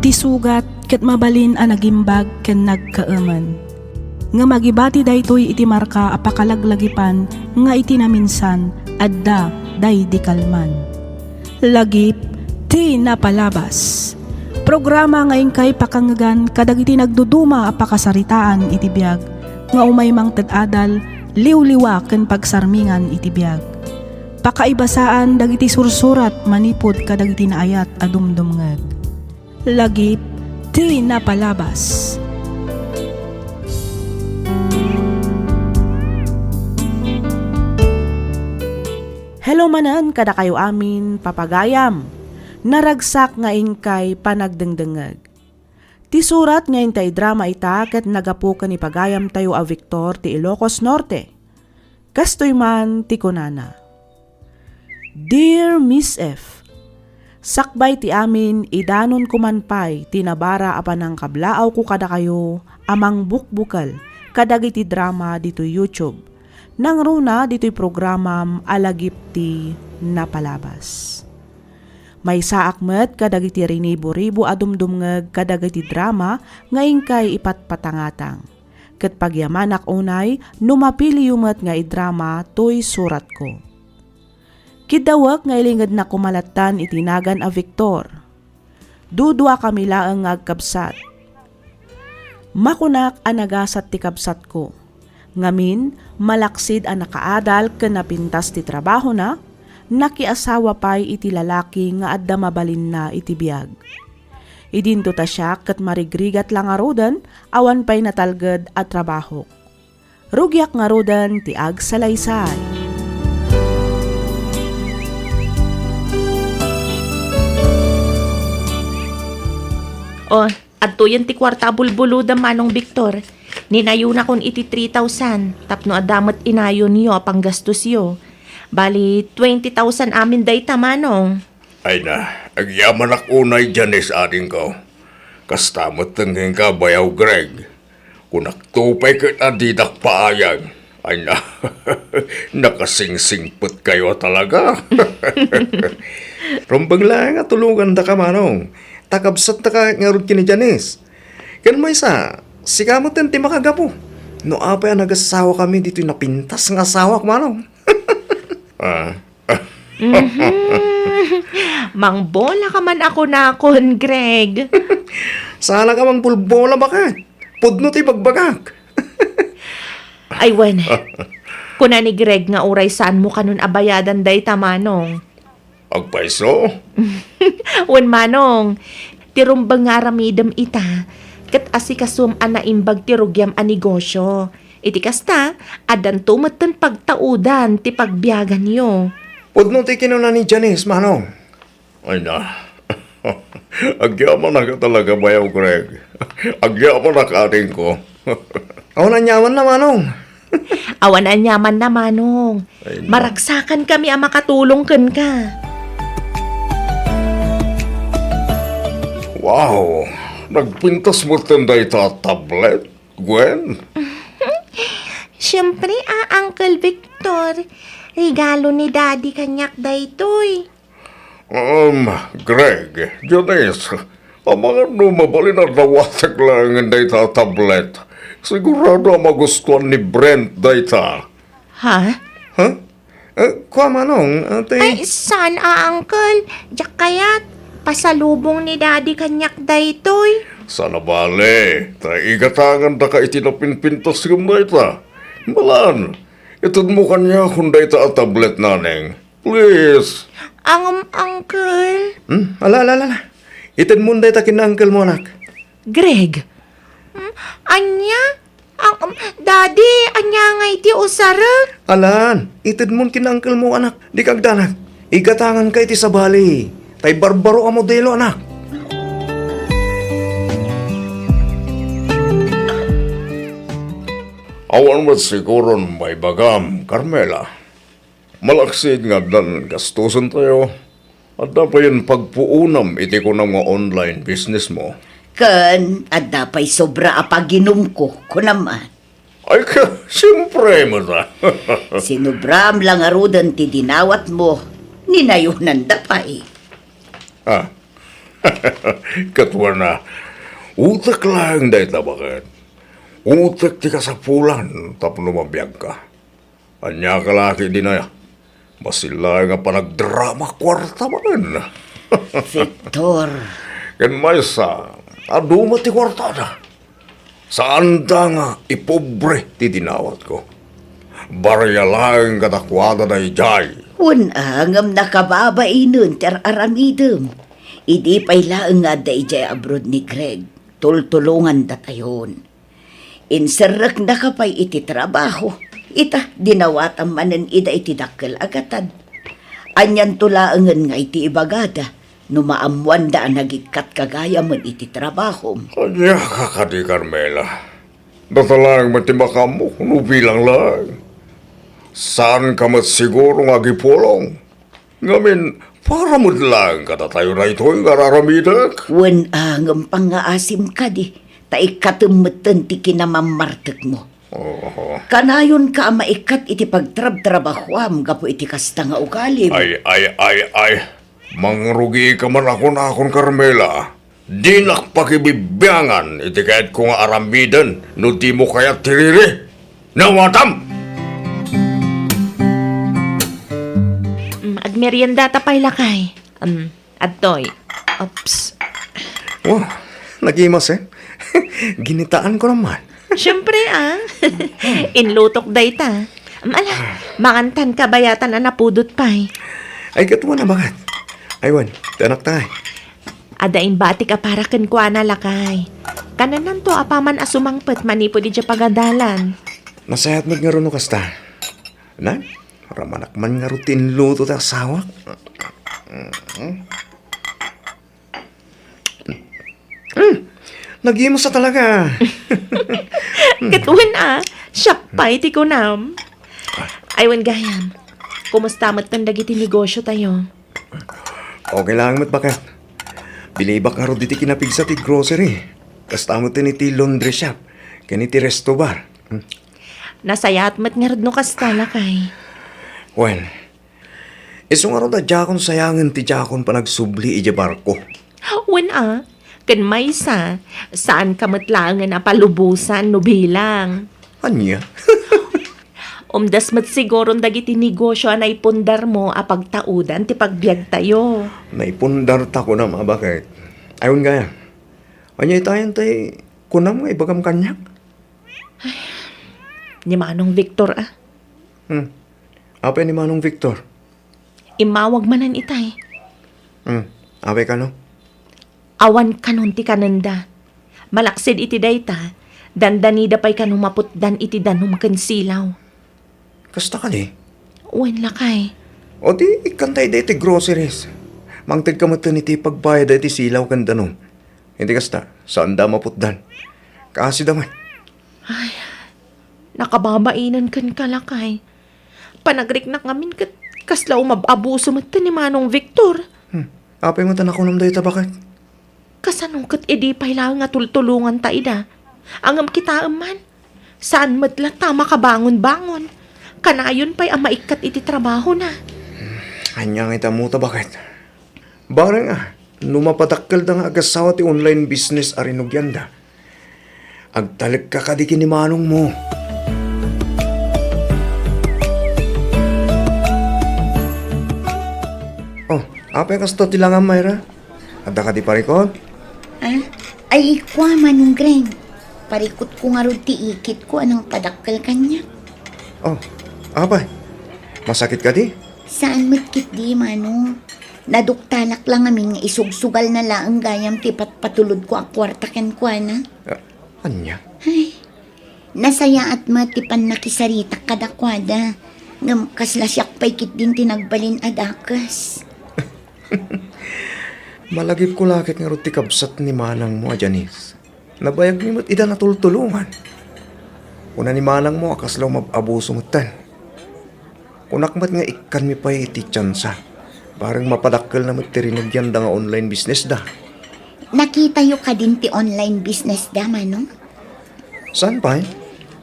Ti sugat ket mabalin a nagimbag ken nagkaaman. Nga magibati daytoy iti marka a pakalaglagipan nga iti naminsan adda day di kalman. Lagip ti napalabas. Programa nga ingkay pakangagan kadag iti nagduduma a pakasaritaan iti biag nga umay mang ted-adal liwliwa ken pagsarmingan iti biag. Pakaibasaan dagiti sursurat manipod kadag iti naayat a dumdumngeg. Lagip ti napalabas. Hello manan kada kayo amin papagayam. Naragsak nga ingkay panagdengdengeg. Ti surat nga intay drama ita ket nagapukan ni pagayam tayo a Victor ti Ilocos Norte. Kastoy man ti kunana. Dear Miss F, sakbay ti amin idanon kumanpay tinabara apan ang kablaaw ko kada kayo amang bukbukal kadag iti drama dito YouTube. Nang runa dito'y programam alagip ti napalabas. May saakmet kadag iti rinibo-ribo adumdumngeg kadag iti drama ngayon kay ipatpatangatang. Ket pagyamanak unay numapili yumet nga idrama to'y surat ko. Kidawak nga ilingad na kumalatan itinagan a Victor. Dudwa kami laeng ngagkabsat. Makunak anagasat ti kabsat ko. Ngamin, malaksid ang nakaadal ken napintas ti trabaho na, nakiasawa pa'y iti lalaki nga adda mabalin na iti biag. Idinto ta siya ket marigrigat lang arudan, awan pa'y natalged at trabaho. Rugyak nga arudan ti ag salaysay. O, adto yan ti kwarta bulbuluda manong Victor. Ninayo na kon iti 3,000. Tapno adamat inayon niyo panggastos yo. Bali, 20,000 amin day tamanong. Ay na, agyaman ak unay Janice ating ko. Kastamot tenggeng ka bayaw Greg. Kung naktupay ka na didak paayag. Ay na, nakasingsingput kayo talaga. Rumbang lang nga tulungan da ka manong. Takabsat na ka ngarod kini Janice. Kan may sa... Sikamot yan ti makagapo. No apay ang nagasawa kami dito yung napintas ng asawa ko, manong. Mang bola ka man ako nakon, Greg. Sala ka mang pulbola baka. Pudno ti bagbagak. Ay, wen. Kuna ni Greg nga uray saan mo kanun abayadan day tamanong. Agpaiso? Wen manong, tirumbang nga ramidam ita. Kat asikasum anaimbag ti rugyam a negosyo. Iti kasta, adan tumatan pagtaudan ti pagbiyagan niyo. Pudno ti kinuna ni Janice, manong. Ay na. Agyaman na ka talaga, bayaw Greg. Agyaman na ka ating ko. Awan anyaman na, manong. Awan anyaman na, manong. Maragsakan kami ang makatulong ken ka. Wow! Nagpintas mo tenday ta tablet, Gwen? Siyempre, Uncle Victor. Regalo ni Daddy kanyak daytoy. Greg, Janice, ang mga mabalin na nawasag lang ang data tablet. Sigurado magustuhan ni Brent data. Ha? Ha? Kuha manong, ate. Ay, saan Uncle? Diyak kaya't pasalubong ni Daddy kanyak daytoy. Sana bale, taigatangan da ka itinapinpintas yung data. Malan, itod mo kanya kung data at tablet naneng. Please. Uncle. Ala. Itod mo data kina-uncle mo, anak. Greg. Anya? Daddy, anya nga iti usara? Alan, itod mo kina-uncle mo, anak. Di kagdanak. Igatangan ka iti sa bali. Tay barbaro ang modelo, anak. Awan mo siguro may bagam, Carmela. Malaksid nga dan gastusan tayo. At dapat yun pagpuunam iti ko ng mga online business mo. Kan, at dapay sobra apaginom ko naman. Ay ka, siyempre mo na. Sinubram lang arudan ti dinawat mo, ninayunan dapay. Katwa na, utak lang dahil tabakan. Utak ti kasapulan, tapno mabiyag ka. Anya ka laki din na, masila nga panagdrama kwarta man. Victor, Kan may sa, aduma ti kwarta na. Saan da nga ipobre ti dinawat ko. Barya lang katakwada na ijay. unangam nakababay nun ter aramidem. Idi pailaang nga da ijay abroad ni Greg. Tultulungan datayon. Inserrak na kapay iti trabaho. Ita, dinawatan manen ida iti dakkel agatad. Anyan tulaangan nga iti ibagada. Numaamuan da nagikat kagaya man iti trabaho. Anya ka kadi Carmela. Datalang matimaka mo, bilang lang. Saan ka mat siguro nga gipulong? Ngamin, para mo lang katatayo na ito'y kararamidak. Unangam pangaasim ka di. Taikatumetan ti kinamamartek mo. Oh. Kanayon ka maikat iti pagtrab-trabahwam gapo iti kasta nga ugalim. Ay. Mangrugi ka man ako na akong Carmela. Di nakpakibibiyangan iti kahit ko nga aramidan no di mo kaya tiriri. Nawatam! Agmerienda tapay lakay. Adtoy. Ops. Oh, nagimas eh. Ginitaan ko naman. Siyempre Inlutok dayta. Ala, mangantan ka bayatan na napudot pay. Ay, katwa na bakit? Aywan, tanak tayo. Adain batik para kenkwa na lakay. Kananan to apaman asumangpet manipo di dya pagadalan. Nasayat mo nga ron kasta. Na? Ramanak man nga rutin luto ta sawak. Nagimas sa talaga. Katuan siya pa'y ti kunam. Aywan gayam, kumusta mat tandagi ti negosyo tayo? Okay lang mat bakit? Bilibak nga ro diti kinapigsa ti grocery. Kasta mo tin iti laundry shop. Kaniti resto bar. Nasayat mat nga no kasta lakay. Well, iso nga ro da jakon sayangan ti jakon pa nagsubli ija barko. Wen kan may saan ka matlangan na palubusan no bilang. Anya? Umdas mat siguro dagiti negosyo anay pundar mo apagtaudan ti pagbiag tayo. Naipundar ta ko na mabakit. Ayun gaya. Anya itayan tay kunam nga ibagam kanyak. Ni Manong Victor Apa ni Manong Victor? Imawag manan itay. Ape ka no? Awan kanon ti kananda. Malaksid iti dayta, dandanida pa'y kanong maputdan iti danong kansilaw. Kasta ka di? Uwan lakay. O di ikantay da iti groceries. Mangtid ka matan iti pagbayad da iti silaw kan danom. Hindi kasta, saan da maputdan? Kasi daman. Nakababainan kan kalakay. Panagrik na ngamin kaslaw mababuso mat ni Manong Victor. Apay matan ako nam da ita bakit? Kasanong kat edi pa'y lang nga tultulungan ta ida. Angam kita man. Saan matla ta makabangon-bangon. Kanayon pa'y maikat iti trabaho na. Anya nga ita mo ta bakit? Barang numapatakkel da nga agasawa ti online business arinugyan da. Agtalag ka kadiki ni Manong mo. Oh, apay kasta ti lang ang Mayra? Adda ka di parikot? Ay, kwa manong Greng. Parikot ko nga ron ti ikit ko anong padakkel kanya. Oh, apay. Masakit ka di? Saan matkit di, manong? Naduktanak lang amin nga isugsugal na laang gayam ti patulod ko akwarta ken kwa na. Anya? Ay, nasaya at matipan nakisarita kadakwada. Ngam kaslasyak pa'y kit din tinagbalin adakas. Malagip ko lakit nga ruti kabsat ni Manang mo, Janice. Nabayag ni mo't ida natultulungan. Kuna ni Manang mo, akaslaw mababuso mo'tan. Kunakmat nga ikan mi pa iti tsansa. Parang mapadakkel na mo't tirinugyan da nga online business da. Nakita yo ka din ti online business da, manong? Saan pa eh?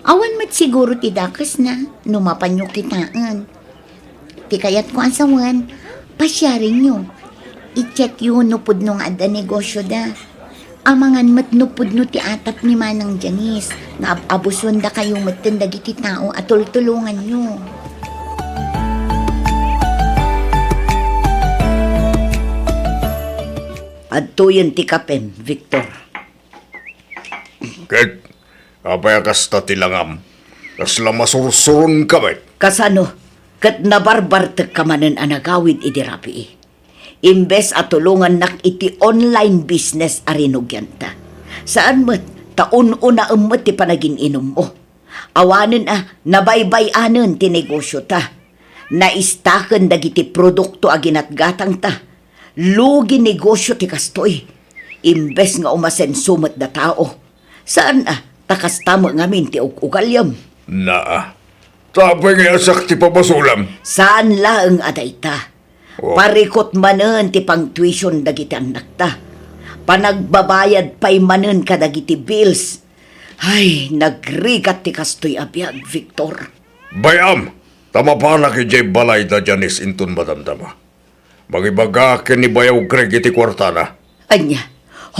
Awan mat siguro ti dakas na, numapan nyo kitaan. Ti kayat ko asawan, pasyarin nyo. I-check yun nupod nung ada negosyo da. Amangan matnupod no ti atap ni Manang Janice. Naabuson da kayo matanda giti tao at tultulungan nyo. Adto yun ti kapem, Victor. Ket, apay kasta tilangam. Kasla masursurun kami. Kasano, kat nabarbartag ka manen anagawid idirapi. Imbes at tulungan nak iti online business arinugyanta. Saan mo't taon-una umot ti panagin inom mo. Awanen nabaybay-anen ti negosyo ta. Naistaken dagiti produkto aginatgatang ta. Lugi negosyo ti kastoy. Imbes nga umasen sumat da tao. Saan takastamo ngamin ti ugalyam. Naa. Tapay nga asak ti pabasulam. Saan laeng aday ta? Oh. Parikot manen ti pang tuition dagiti anak ta. Panagbabayad pay manen kadagiti bills. Ay, nagrigat ti kastoy abiyag, Victor. Bayam, tama pa na ki Jay Balay da Janice intun madamdama. Magibagakin ni Bayaw Greg iti kwartana. Anya,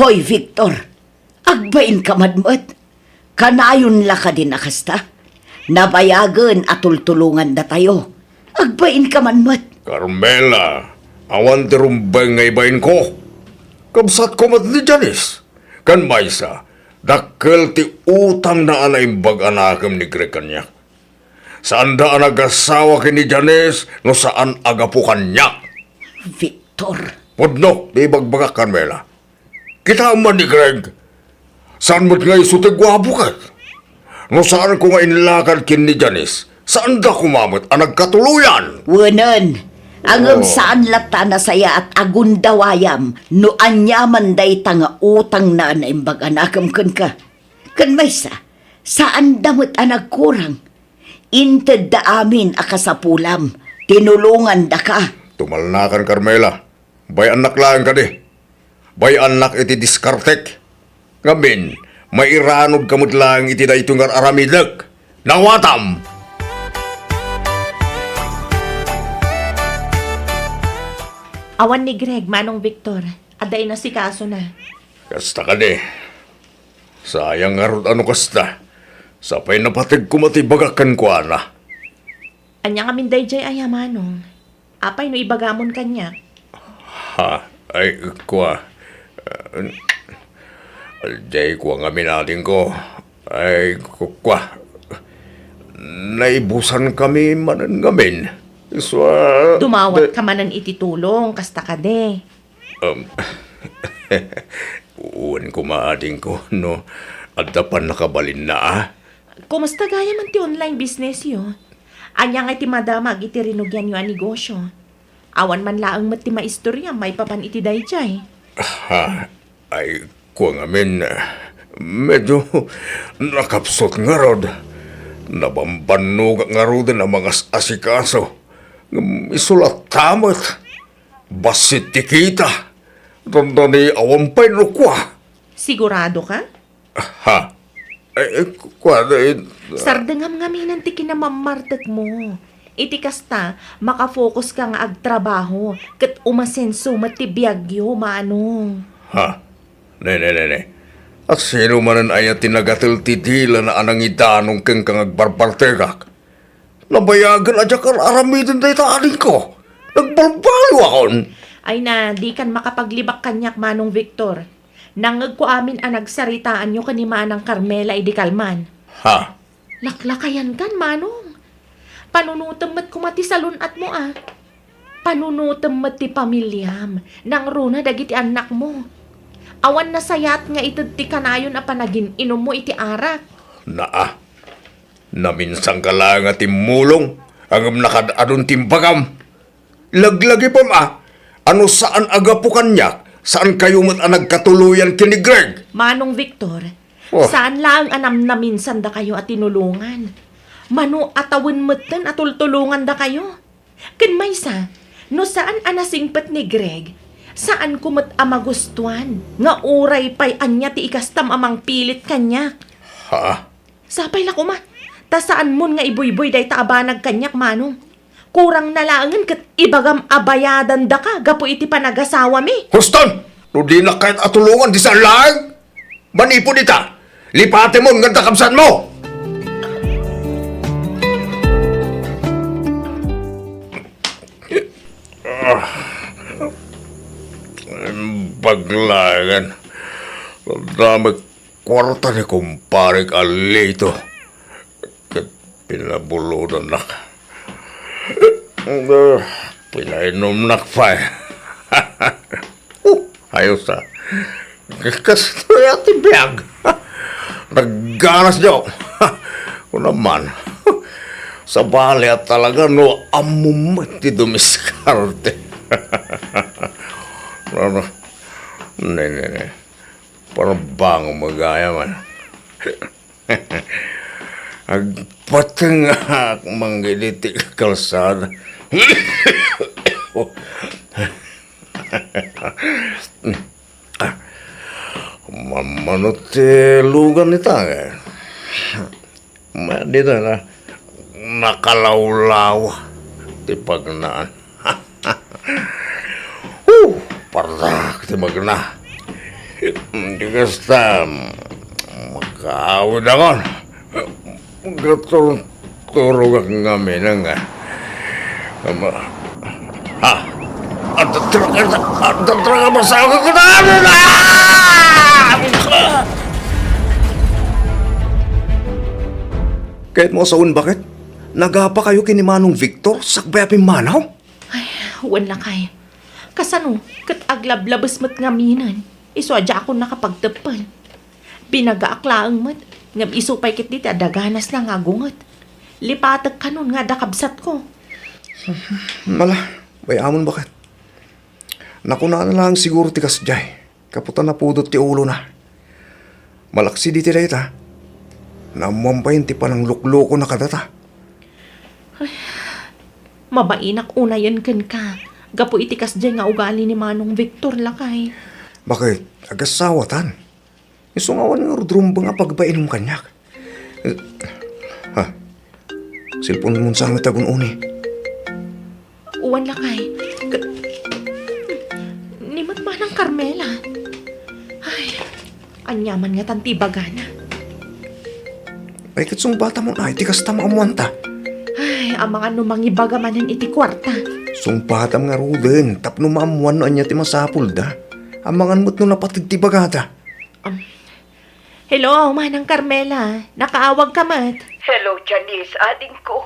hoy Victor, agbain ka madmat. Kanayon la ka din akasta. Nabayagan at tultulungan da tayo. Agbain ka madmat. Carmela, awan ti rumbeng nga ibain ko. Kabsat ko mat ni Janice. Kan maysa, dakkel ti utang na anaimbag anakam ni Greg kanya. Saan da anagasawa ki ni Janice no saan agapukan niya. Victor, Pudno, di bagbaga Carmela. Kita man ni Greg. Saan mo't nga isutig wabukat? No saan ko nga inlakad kin ni Janice? Saan da kumamot ang nagkatuluyan? wanan. Angam Oh. saan lata na saya at agundawayam no anyaman day tanga utang na naimbag anakam kan ka. Kan maysa, saan damot anagkurang? Inted da amin akasapulam, tinulungan da ka. Tumalnakan, Carmela. Bay anak lang ka di. Bay anak iti diskartek. Ngamin, mairanod kamot lang iti da itong aramidag. Nawatam! Awan ni Greg, Manong Victor. Aday na si kaso na. Kasta ka di. Sayang nga ron ano kasta. Sapay napatig kumatibagakan ko ana. Anya nga minday jay aya Manong. Apay no ibagamon kanya. Ha, ay, kuwa. Aljay, kuwa nga minating ko. Ay, kuwa. Naibusan kami manan ngamin. Dumawat ka manan ititulong, kasta ka de. Uwan ko maating ko, no? At dapan nakabalin na, Kumusta gaya man ti online business yo? Anya nga iti madamag iti rinugyan yo ang negosyo. Awan man laang mat ti maistorya, may papan iti dayjay. Ha, ay, kuwa nga min, medyo nakapsot nga rod. Nabambanog nga rod na mga asikaso. Isulat tamat. Basit ti kita. Tanda ni awampay no kwa. Sigurado ka? Ha, ay, kuwa, Sardengam nga minan ti kinamamartek mo. Iti kasta, makafocus ka nga agtrabaho, kat umasenso mati biyagyo, Manong. ha, ne. At sino manan ay tinagatil titila na anang idanong kang kang agbarbartegak. Nabayagan adya kang aramidin day taanin ko. Nagbarbalo akon. Ay na, di kan makapaglibak kanyak, Manong Victor. Nangag ko amin ang nagsaritaan nyo kanima ng Carmela idikalman. Ha, Laklakayan kan, Manong. Panunutam mat kumati sa lunat mo Panunutam mat ti pamilyam. Nang runa dagiti anak mo. Awan na sayat nga itad ti kanayon a panagin inom mo iti arak. naa. Naminsang ka lang at imulong. Ang nakadadon timbagam. Laglagi pa ma. Ano saan agapukan niya? Saan kayo mat ang nagkatuluyan kini Greg? Manong Victor, Oh. saan lang anam na minsan da kayo at tinulungan? Mano atawin matan at tultulungan da kayo? Ken maysa, no saan anasingpet ni Greg? Saan kumat amagustuhan? Nga uray pay anya ti ikastam amang pilit kanya. Ha? Sapay la kuma. Ta saan mon nga iboy-boy day taabanag kanyak, Manong? kurang nalangan kat ibagam abayadan da ka, gapo iti panagasawa mi. Huston! No di na kahit atulungan di sa laang! Manipon ita! Lipate mo, nganda kamsan mo! Paglagan. Dami kwarta ni kumpare Alito. Kat pinabuludan na. Pinainom na pa eh. Ayos ah. Kasi ito yung tibiyag. Nagganas niyo. O naman. Sa bali at talaga no amumat ti dumiskarte. Ano? Ne. Parang bang magaya man. Agpatang manggiliti kalsada. Mamanot lugan nita eh. Dito na nakalawlaw ti pagnaan. Pardak ti magna. Hindi kasta magkaawid ako. Gaturog ang ngamin nga. At tatraga masawa ko na! Kahit mo saun bakit? Nagapa kayo kini Manong Victor sakbay aping manaw? Ay, wala kay. Kasano, kat aglablabas mat nga minan. Iso adya ako nakapagtapan. Binagaaklaan mat. Ngam iso pa'y kit diti adaganas na nga gungat. Lipatag kanon nga dakabsat ko. Mala, bayamon bakit? Nakuna na lang siguro ti kasjay. Kaputan na pudot ti ulo na. Malaksi di ti dayta. Namuampayin ti panang lukloko na kadata. Mabainak unayan kan ka. Gapo itikas dyan nga ugali ni Manong Victor lakay. Bakit? Agasawatan. Isungawan nga rudrumba nga pagbainom kanyak. Ha? Silpon mo sa nga tagun uni. Uwan lakay. Nimat Manang Carmela. Ay, anyaman nga tantibagana. Ay kitsong bata mo na, itikas tama amuanta. Ay, ang mga numangibagamanan iti kwarta. Sumpatam nga ruden, tapno maamuan no anya ti masapul da. Amangan mo't no napatid ti bagata. Hello, Manang Carmela. Nakaawag ka mat. Hello, Janice, ading ko.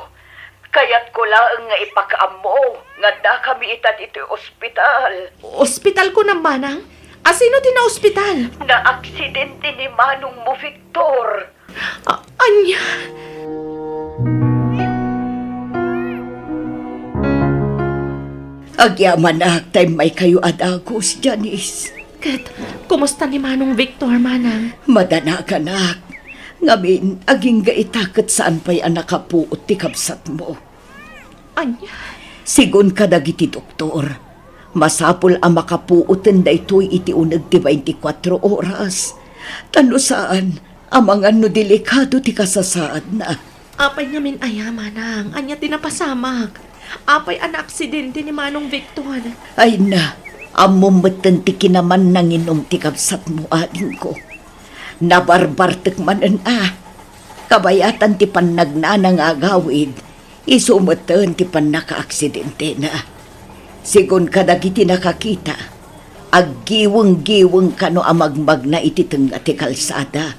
Kayat ko lang nga ipakaam mo. Nga da kami itat ito ospital. Ospital ko na, Manang? Asino ti na ospital? Na-aksidente ni Manong mo, Victor. Anya? Agyaman na time may kayo adagos, Janice. Kat, kumusta ni Manong Victor, Manang? Madananak. Ngamin, aging gaitakot saan pa'y anakapuot ti kabsat mo. Anya? Sigun ka dagiti doktor. Masapul ang makapuoten da ito'y iti unag ti 24 oras. Tano saan, amangan no delikado ti kasasaad na. Apay ngamin aya, Manang. Anya tinapasamak. Apay an aksidente ni Manong Victor. Ay na, amumatan ti kinaman nang inom ti kabsat mo ading ko. Nabarbartek manan Kabayatan ti pannagnanang agawid. Isumatan ti pannaka-aksidente na. Sigun kadagiti nakakita. Aggiwang-giwang kano amagmag na ititeng ati kalsada.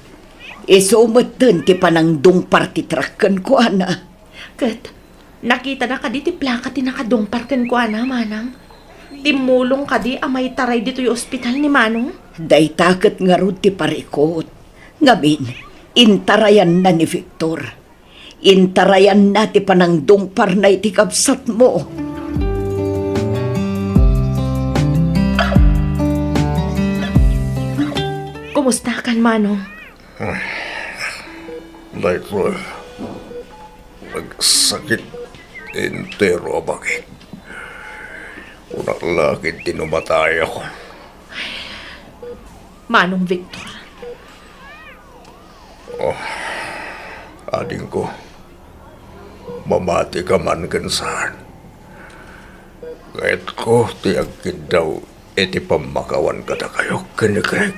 Isumatan ti panangdong partitrakan ko Kat, nakita na ka di ti plaka ti nakadungparken ko Manang. Timulong ka di amay taray dito yung ospital ni Manong. Day takot nga ron ti parikot. Ngamin, intarayan na ni Victor. Intarayan na ti panangdungpar na iti kabsat mo. Kumusta kan, Manong? Like, nagsakit entero bakit? Unang lakit tinumatay ako. Manong Victor. Ading ko, mamati ka man kansaan. Kahit ko ti agkid daw iti pamakawan kada kayo kini Greg.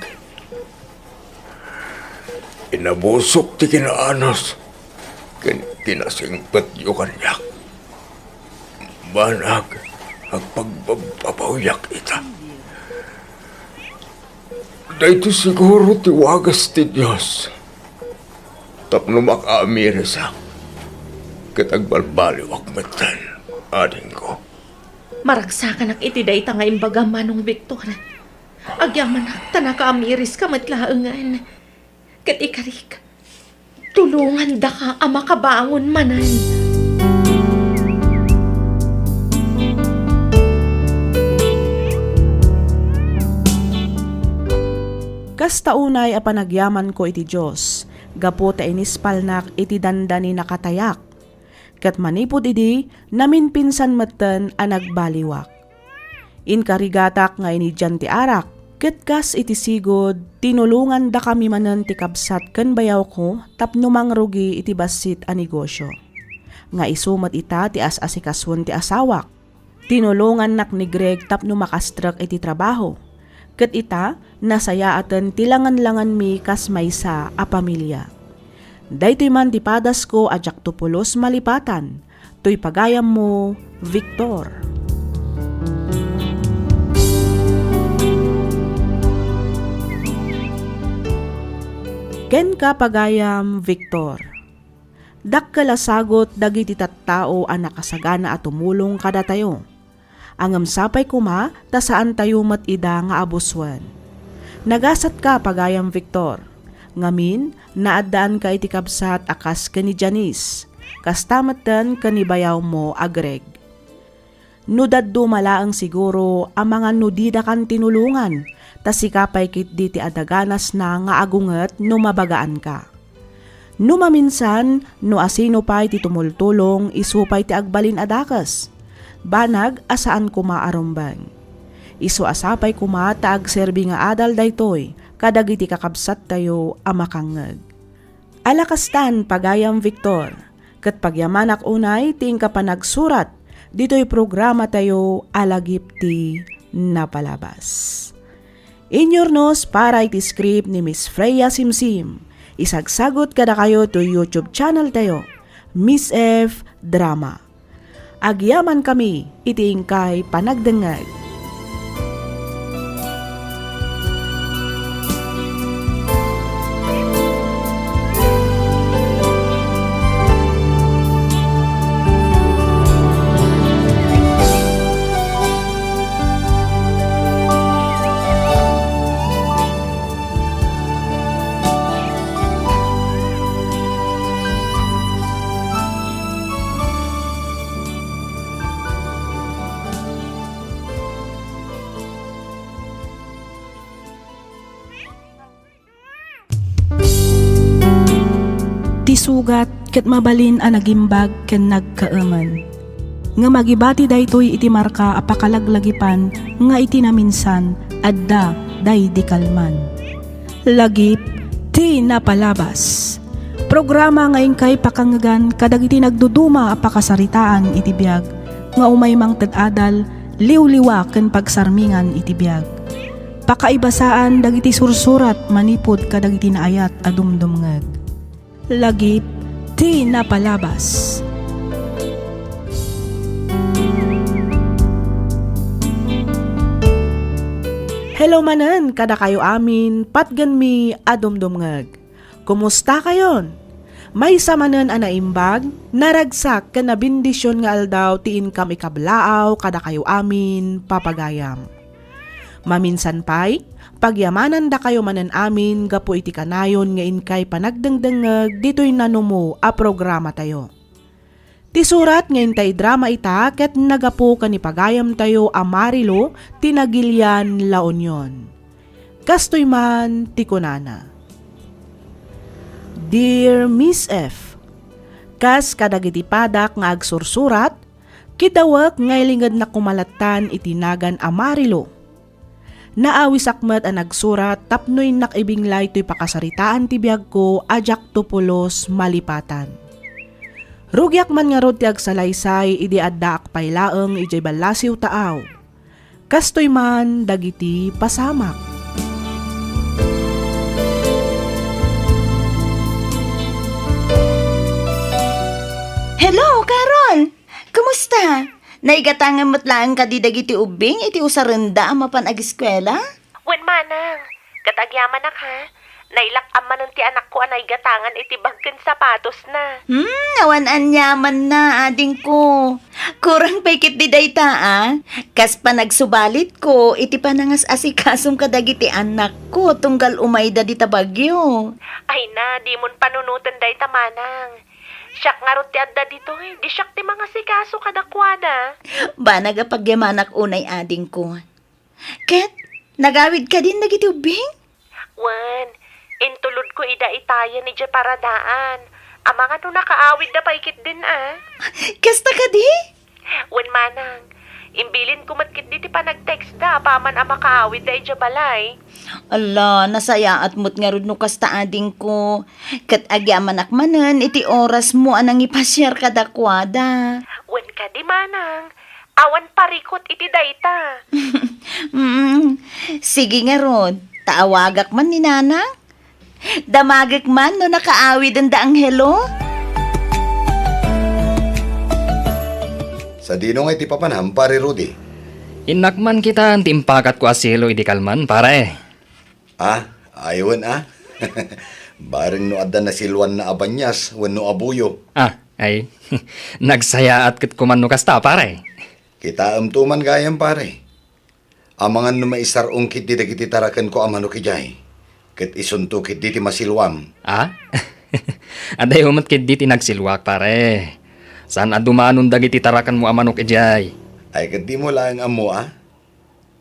Inabusok ti kinaanos kinasingpet yu kanyak. Banag agpagbababayak ita. Dahito siguro ti wagas ti Diyos. Tapno makaamirisak. Katagbalbaliwak matan, ading ko. Maragsakan ak iti dayta nga imbaga Manong Victor. Agyaman ak tanaka amiris ka matlaangan. Kat ikarik, tulungan da ka ama kabangon manan. Kasta unay a panagyaman ko iti Diyos, gapo ta inispalnak iti dandani nakatayak. Kat manipod idi, namin pinsan matan a nagbaliwak. Inkarigatak nga inidyan ti arak, kat kas iti sigod, tinulungan da kami manan ti kabsat ken bayaw ko, tapno mangrugi iti basit a negosyo. Nga isumat ita ti as-asikaswan ti asawak. Tinulungan nak ni Greg tapno makastrak iti trabaho. Ket ita, nasayaatan tilangan-langan mi kas maysa a pamilya. Daytoy man ti padas ko ajak tupulos malipatan, to'y pagayam mo, Victor. Ken ka pagayam, Victor. Dakkala sagot dagiti tattao a nakasagana at tumulong kada tayo. Angam sapay kuma, ta saan tayo matida nga abuswan. Nagasat ka pagayam Victor. Ngamin, naadaan ka iti kabsat akas ka ni Janice. Kastamatan ka ni bayaw mo agreg. Nudaddo malaang siguro ang mga nudida kan tinulungan. Ta sikapay kit di ti adaganas na nga agunget no mabagaan ka. No maminsan, no asino pa'y ti tumultulong isupay ti agbalin adakas. Banag asaan kumaarumbang. Isu asapay kuma ta agserbi nga adal daytoy, kadagiti kakabsat tayo amakangeg. Alakastan pagayam Victor, ket pagyamanak unay ting kapanagsurat, dito'y programa tayo alagipti napalabas. Inyornos para iti script ni Miss Freya Simsim. Isagsagot kada kayo to YouTube channel tayo, Miss F Drama. Agyaman kami, itiing kay panagdengag. Tisugat ket mabalin a nagimbag ken nagkaaman. Nga magibati daytoy iti marka a pakalaglagipan nga iti naminsan adda day di kalman. Lagip ti napalabas. Programa nga ingkay pakangagan kadagiti nagduduma a pakasaritaan iti biag nga umay mang tad-adal liwliwa ken pagsarmingan iti biag. Pakaibasaan dagiti sursurat manipod kadagiti naayat a dumdumngeg. Lagip ti napalabas. Hello manen, kada kayo amin, patgan mi adumdumngag. Kumusta kayon? May samanen a naimbag, naragsak ka na bindisyon nga aldaw ti income ikablaaw kada kayo amin, papagayam. Maminsan pa'y, pagyamanan da kayo manen amin, gapo iti kanayon nga inkay panagdengdengeg, dito'y nanumo a programa tayo. Ti surat nga intay drama ita, ket nagapo kanipagayam tayo a Marilo, tinagilyan La Union. Kastoy man, ti kunana. Dear Miss F, kas kadagiti padak nga agsursurat, kitawak nga ilingad na kumalatan itinagan a Marilo. Naawis akmat ang nagsurat tapnoy nakibinglay to'y pakasaritaan ti biyag ko ajak tupulos malipatan. Rugyak man nga rod ti agsalaysay idi adda akpay laeng ijay balasiw taaw. Kastoy man dagiti pasamak. Hello, Carol! Kumusta? Naigatangan mo't lang ka di dagiti ubing iti usarenda mapan ag-eskwela? Wen manang, katagyaman na ka. Nailak man ti anak ko anay gatangan iti bagken sapatos na. Awan anyaman na, ading ko. Kurang paikit di dayta, ah. Kas pa nagsubalit ko, iti panangas asikasong kadagiti anak ko, tunggal umayda di tabagyo. Ay na, di mon panunutan day tamanang. Siyak nga ron ti adda dito eh. Di siyak ti mga sikaso kadakwada. Ba nagapagyamanak unay ading ko. Ket, nagawid ka din dagiti ubing? Wan, intulod ko ida itayan ni Jay paradaan. Amang ano nakaawid na paikit din ah. Kasta ka di? Wan manang, imbilin ko matkit di ti pa nag-text da, paman ang makaawid da ija balay. Ala, nasaya at mo't nga rin no kasta ading ko. Kat agyaman akmanan, iti oras mo anang ipasyar kadakwada. Wan ka di manang, awan parikot iti dayta. Sige nga Rod, taawagak man ni Nana. Damagak man no nakaawid ang daang hello. Sa dinong ay ti papanam, pare Rudy. Inakman kita ang timpakat ko asilo idi kalman, pare. Aywan Bareng no adda na silwan na abanyas, wenno abuyo. Ay, nagsayaat kit kuman no kasta, pare. Kita tuman gayam pare. Amangan no maisarong kit di dagiti tarakan ko amano kijay. Ket isunto kit di ti masilwam. Aday humat kit di tinagsilwak, pare. Saan adumanon dagiti tarakan mo amanok ijay? Ay ket di mo lang amo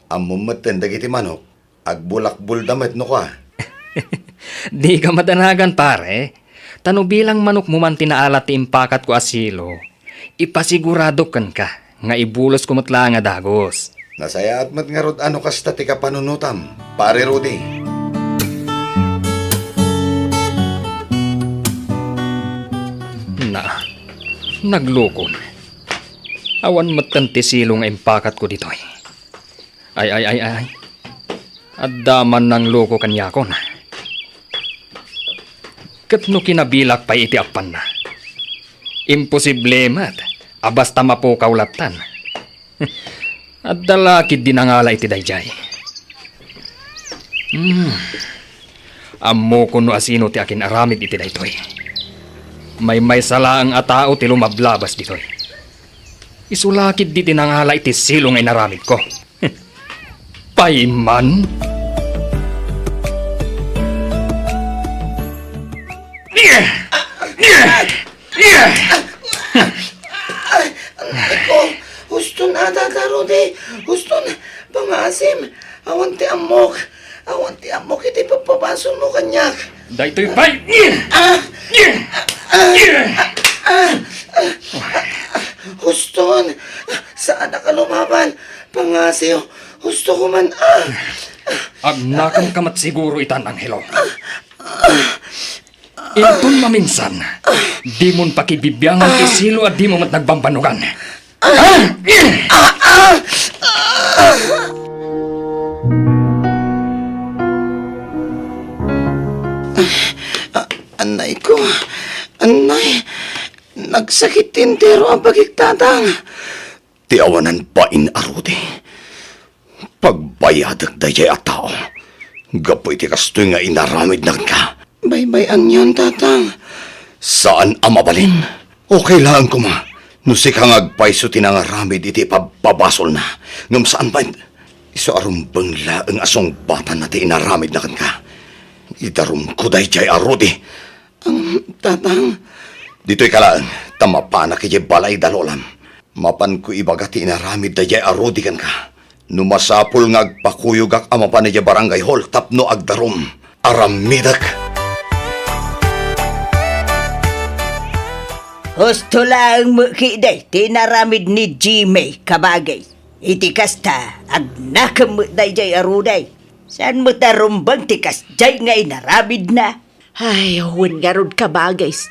Amo maten dagiti manok. Agbulakbul damet no ka. Di ka madanagan, pare. Tano bilang manok mo man tinaalat ti impakat ko asilo. Ipasigurado kan ka nga ibulos kumutla nga dagos. Nasaya at mat nga rod ano kasta ti kapanunutam, pare Rudy. Naglukon. Awan matan ti silong impakat ko dito. Ay. Addaman ng loko kanyakon. Kat no kinabilak pa iti apan na. Imposible mat. Abasta mapukaw latan. At dalakid dinangala iti dayjay. Ammo ko no asino ti akin aramid iti daytoy. May sala ang atao ti lumablabas ditoy. Isulakid di tinangala iti silong ay naramid ko. Paiman? Gusto na, Tata Rudy. Gusto na. Pangasim. Awan ti amok. Iti papabason mo kanyak. Daytoy pay! Huston. Saan na ka lumaban? Pangasiw. Gusto ko man. Agnakam kamat siguro itan ang helo. Itun maminsan, di mon pakibibyangan isilo at di mo mat nagbambanugan. Anay ko. Anay. Nagsakit tintero ang pagkiktatang. Tiawanan pa in Rudy. Pagbayadag dayay at tao. Gapoy ti kastoy nga inaramid na ka. Baybayan yun, tatang. Saan amabalin? Okay lang ko ma. Nusi kang agpaiso tinangaramid iti pababasol na. Ngam saan ba? Iso arumbang laang asong bata na ti inaramid na ka. Idarum ko dayjay Rudy. Tatang. Dito'y kalaan, tamapa na kaya balay dalolam. Mapan ko ibagati inaramid dayjay Rudy kan ka. Numasapul nga agpakuyog ak amapan na barangay hall tapno agdarum. Aramidak. Gusto lang mo kiday, tinaramid ni Jimmy kabagay. Iti kasta, agnakam mo dayjay aruday. Saan mo tarumbang tikas jay nga inaramid na? Ay, huwin nga rod ka ba, guys?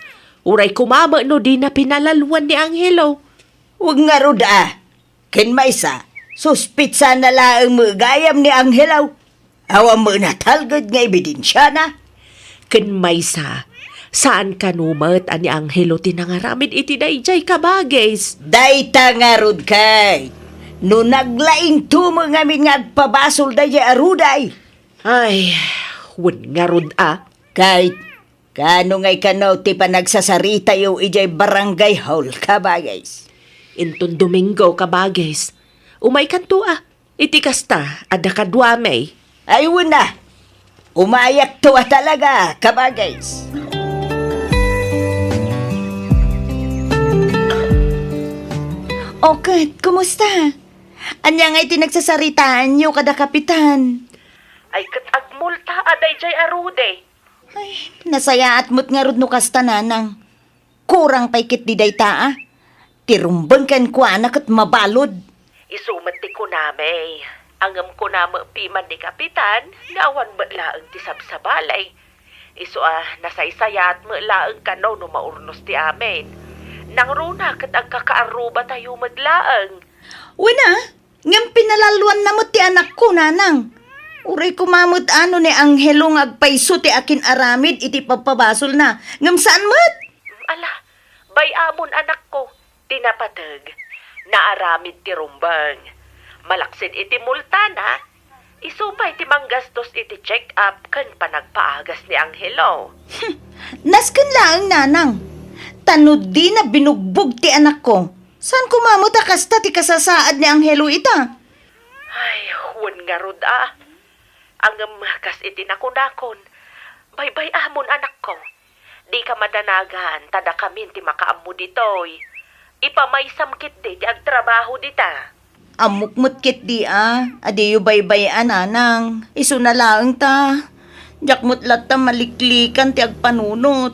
Uray kumama no di na pinalaluan ni Angelo. Huwag nga rod Ken Maysa, suspitsa na laang magayam ni Angelaw. Awa mo na talgad nga ebidensya na. Ken Maysa, saan ka numat ani Angelo tinangaramid iti dayjay kabagis? Dayta nga rod kay. No naglaing tumo nga agpabasol dayjay aruday. Ay, wen nga rod Kay, kano nga'y kanaw ti pa nagsasarita yung ijay barangay hall kabagis. Inton Domingo kabagis. Umay kanto iti kasta, ada kadwamay. Ayun na, umayak tuwa talaga kabagis. Okay, kumusta? Anya nga itinagsasaritaan niyo kada kapitan? Ay katagmulta aday jay arude. Ay, nasayaat mo't nga rod no kasta nanang. Kurang paikit di dayta Tirumbang kan ko anak at mabalod. Isumati ko namay. Angam ko na piman ni kapitan, ngawan mo laang ti sabsabalay. Iso nasaysayat mo laang kanaw no maurnos ti amin. Nang runa kat ang kakaaruba tayo madlaang. Wala, ngam pinalaluan na mo ti anak ko nanang. Uray kumamot ano ni Angelo agpaiso ti akin aramid iti pagpabasol na. Ngam saan mo't? Ala, bayamon anak ko, tinapatag. Naaramid ti rumbang. Malaksin iti multana, isupay ti manggastos iti check-up kan panagpaagas ni Angelo. Naskan laang nanang. Tanod di na binugbog ti anak ko. Saan kumamot kasta ti kasasaad ni Angelo ita? Ay, huwag nga rod Ang kas iti nakunakon. Baybay amon anak ko. Di ka madanagan, tada kami ti makaamu ditoy. Ipamaysam kit di agtrabaho dita. Amukmut kit di Adiyo baybay nanang. Iso na laang ta. Jakmut latta maliklikan ti agpanunot.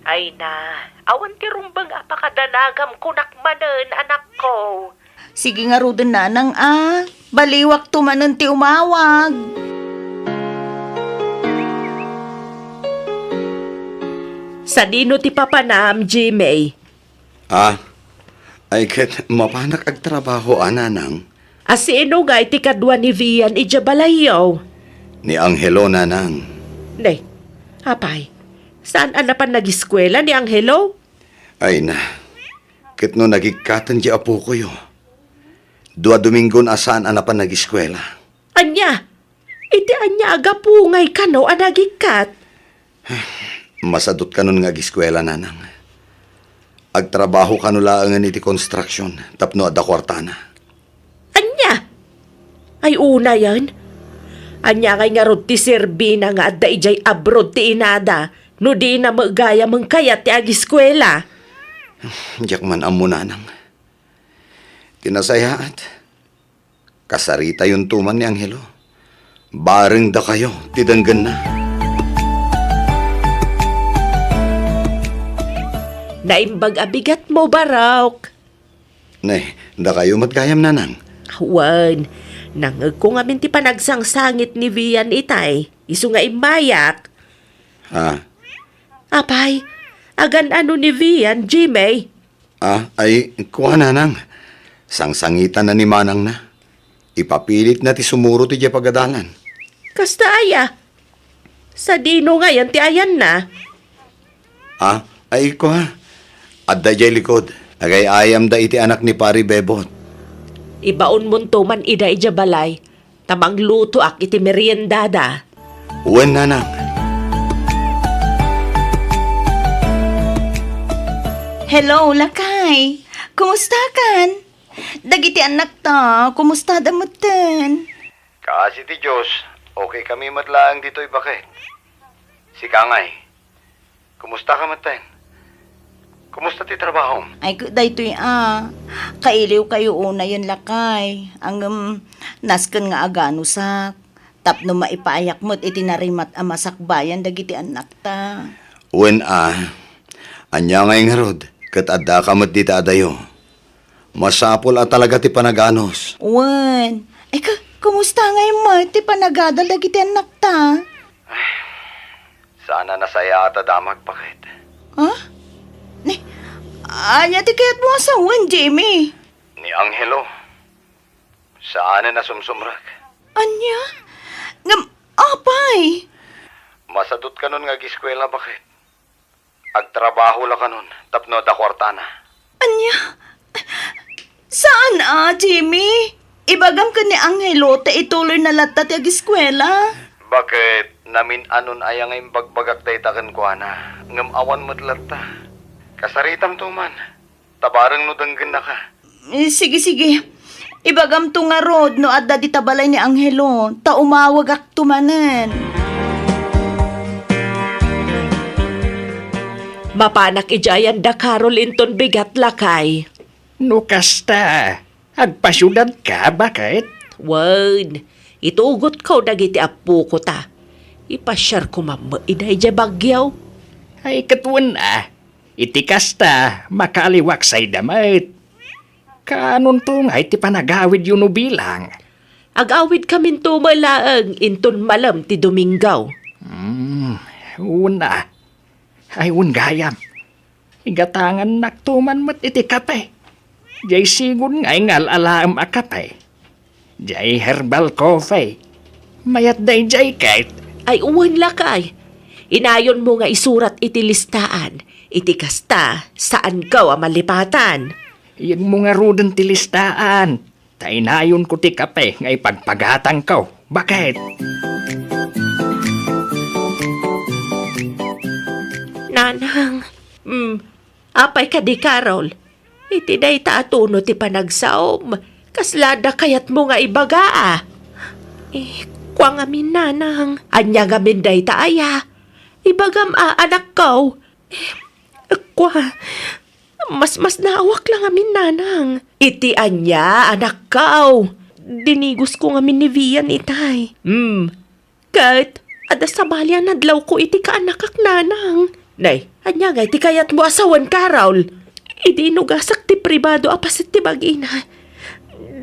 Ay na, awan ti rumbang apakadanagam kunak manen anak ko. Sige nga rudin nanang Baliwak tumanan ti umawag. Sa dino ti papanam, Jimmy. Ay ket mapanak agtrabaho nanang. Asino nga iti kadwa ni Vian ijabalayaw. Ni Angelo nanang. Ne, apay, saan anapan nag-eskwela ni Angelo? Ay na, ket no nagikatan di apo ko yo. 2 Domingon asaan anapan nag-eskwela. Anya, iti anya agapungay ka no anagikat. Masadot ka nun nga giskwela nanang. Agtrabaho ka no laangan iti construction, tapno adda kwartana. Anya? Ay una yan. Anya kay nga rod ti Serbina nga adda ijay abroad ti inada, no di na magaya mong kayat ti agiskwela. Diyak man amo nanang. Tinasayaat. Kasarita yung tuman ni Angelo. Bareng da kayo, tidanggan na. Naimbag abigat mo, Barok. Nay, da kayo matgayam nanang. Wan, nangag ko nga minti panagsangsangit ni Vian itay. Isu nga imbayak. Apay, agan ano ni Vian, Jimmy? Ay, kuha nanang. Sangsangitan na ni Manang na. Ipapilit na ti sumuro ti di pagadalan. Kasta aya. Sa dino nga yan ti ayan na. Ay kuha. Adda jay likod. Agay ayam da iti anak ni Pari Bebot. Ibaon mo man ida ija balay. Tamang luto ak iti meriendada. Uwan nanang. Hello, Lakay. Kumusta kan? Dagiti anak ta, kumusta damutan? Kasi ti Diyos, okay kami matlaang dito'y bakit. Si Kangay, kumusta ka matan? Kumusta ti trabaho? Ay, daytoy kailiw kayo una yun, Lakay. Ang naskan nga agano sak. Tapno maipayak mo't itinarimat amasakbayan dagiti anak ta. Uwan anya ngay nga rod, kat adda ka mat dita adayo. Masapol talaga ti panaganos. Wan, ay kumusta ngayon mo? Ti panagadal dagiti anak ta? Sana nasaya ata damag bakit. Anya ti kayat mo asawan, Jimmy. Ni Angelo. Saan na sumsumrak? Anya? Apay? Masadot ka nun nga giskwela bakit? Agtrabaho la ka nun, tapno da kwartana. Anya? Saan Jimmy? Ibagam ka ni Angelo ta ituloy na latat yung eskwela. Bakit namin anon ayang ang bagbagak daytakan ko ana? Ngam awan mo't latta. Kasaritam to man. Tabarang no danggan na ka. Sige. Ibagam to nga rod no adda di tabalay ni Angelo. Ta umawag ak tumanen. Mapanak ijayan da Carol inton bigat lakay. No kasta, agpasyudad ka, bakit? Wan, itugot ko dagiti apo ko ta. Ipasyar ko mamaiday dya bagyaw. Ay katuan iti kasta, makaliwak say damit. Kanon to nga iti panagawid yun no bilang. Agawid kamin tumalaang inton malam ti Domingaw. Una, ay gayam. Igatangan naktuman mo't iti kape. Jay sigun ngay ngal alaam akape. Jay herbal coffee. Mayat day jay kahit. Ay uwan lakay. Inayon mo nga isurat iti listaan. Iti kasta, saan ka malipatan? Yan mo nga rudan ti listaan. Tainayon ko ti kape ngay pagpagatang ko. Bakit? Nanang, apay ka di Carol. Iti day taatuno ti panagsaom. Kaslada kayat mo nga ibaga kwa ngamin nanang. Anya ngamin day taaya. Ibagam anak ko. Kwa, mas naawak lang amin nanang. Iti anya anak ko. Dinigos ko ngamin ni Vian itay. Kahit ada sabalyan nadlaw ko iti kaanakak nanang. Nay, anya nga iti kayat mo asawan Carol. Idi inugasak ti pribado apasit ti bagina.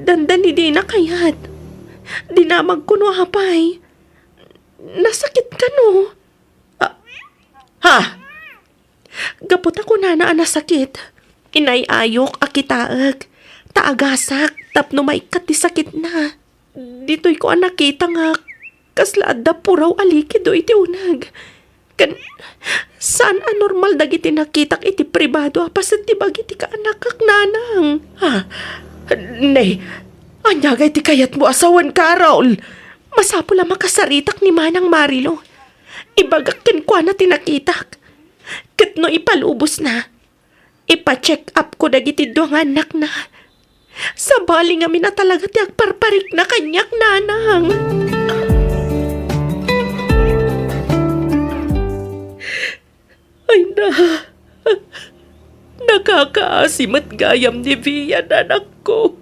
Dandan idi na kayat. Dinamag ko no hapay. Nasakit ka no. Gapot ako na nasakit. Inayayok akitaag. Taagasak tapno maikat ti sakit na. Dito'y ko nakita nga kaslaad da puraw alikido iti unag. Saan anormal dagiti nakitak iti pribado apasit ti bagiti ka anakak nanang. Nay, anyagay ti kayat mo asawan Carol. Masapo lang makasaritak ni Manang Marilo. Ibagakin ko na tinakitak. Katno ipalubos na. Ipa-check up ko dagiti doang anak na. Sabali nga mina talaga ti agparparik na kanyak nanang. Ay na, nakakaasim at gayam ni Vian, anak ko.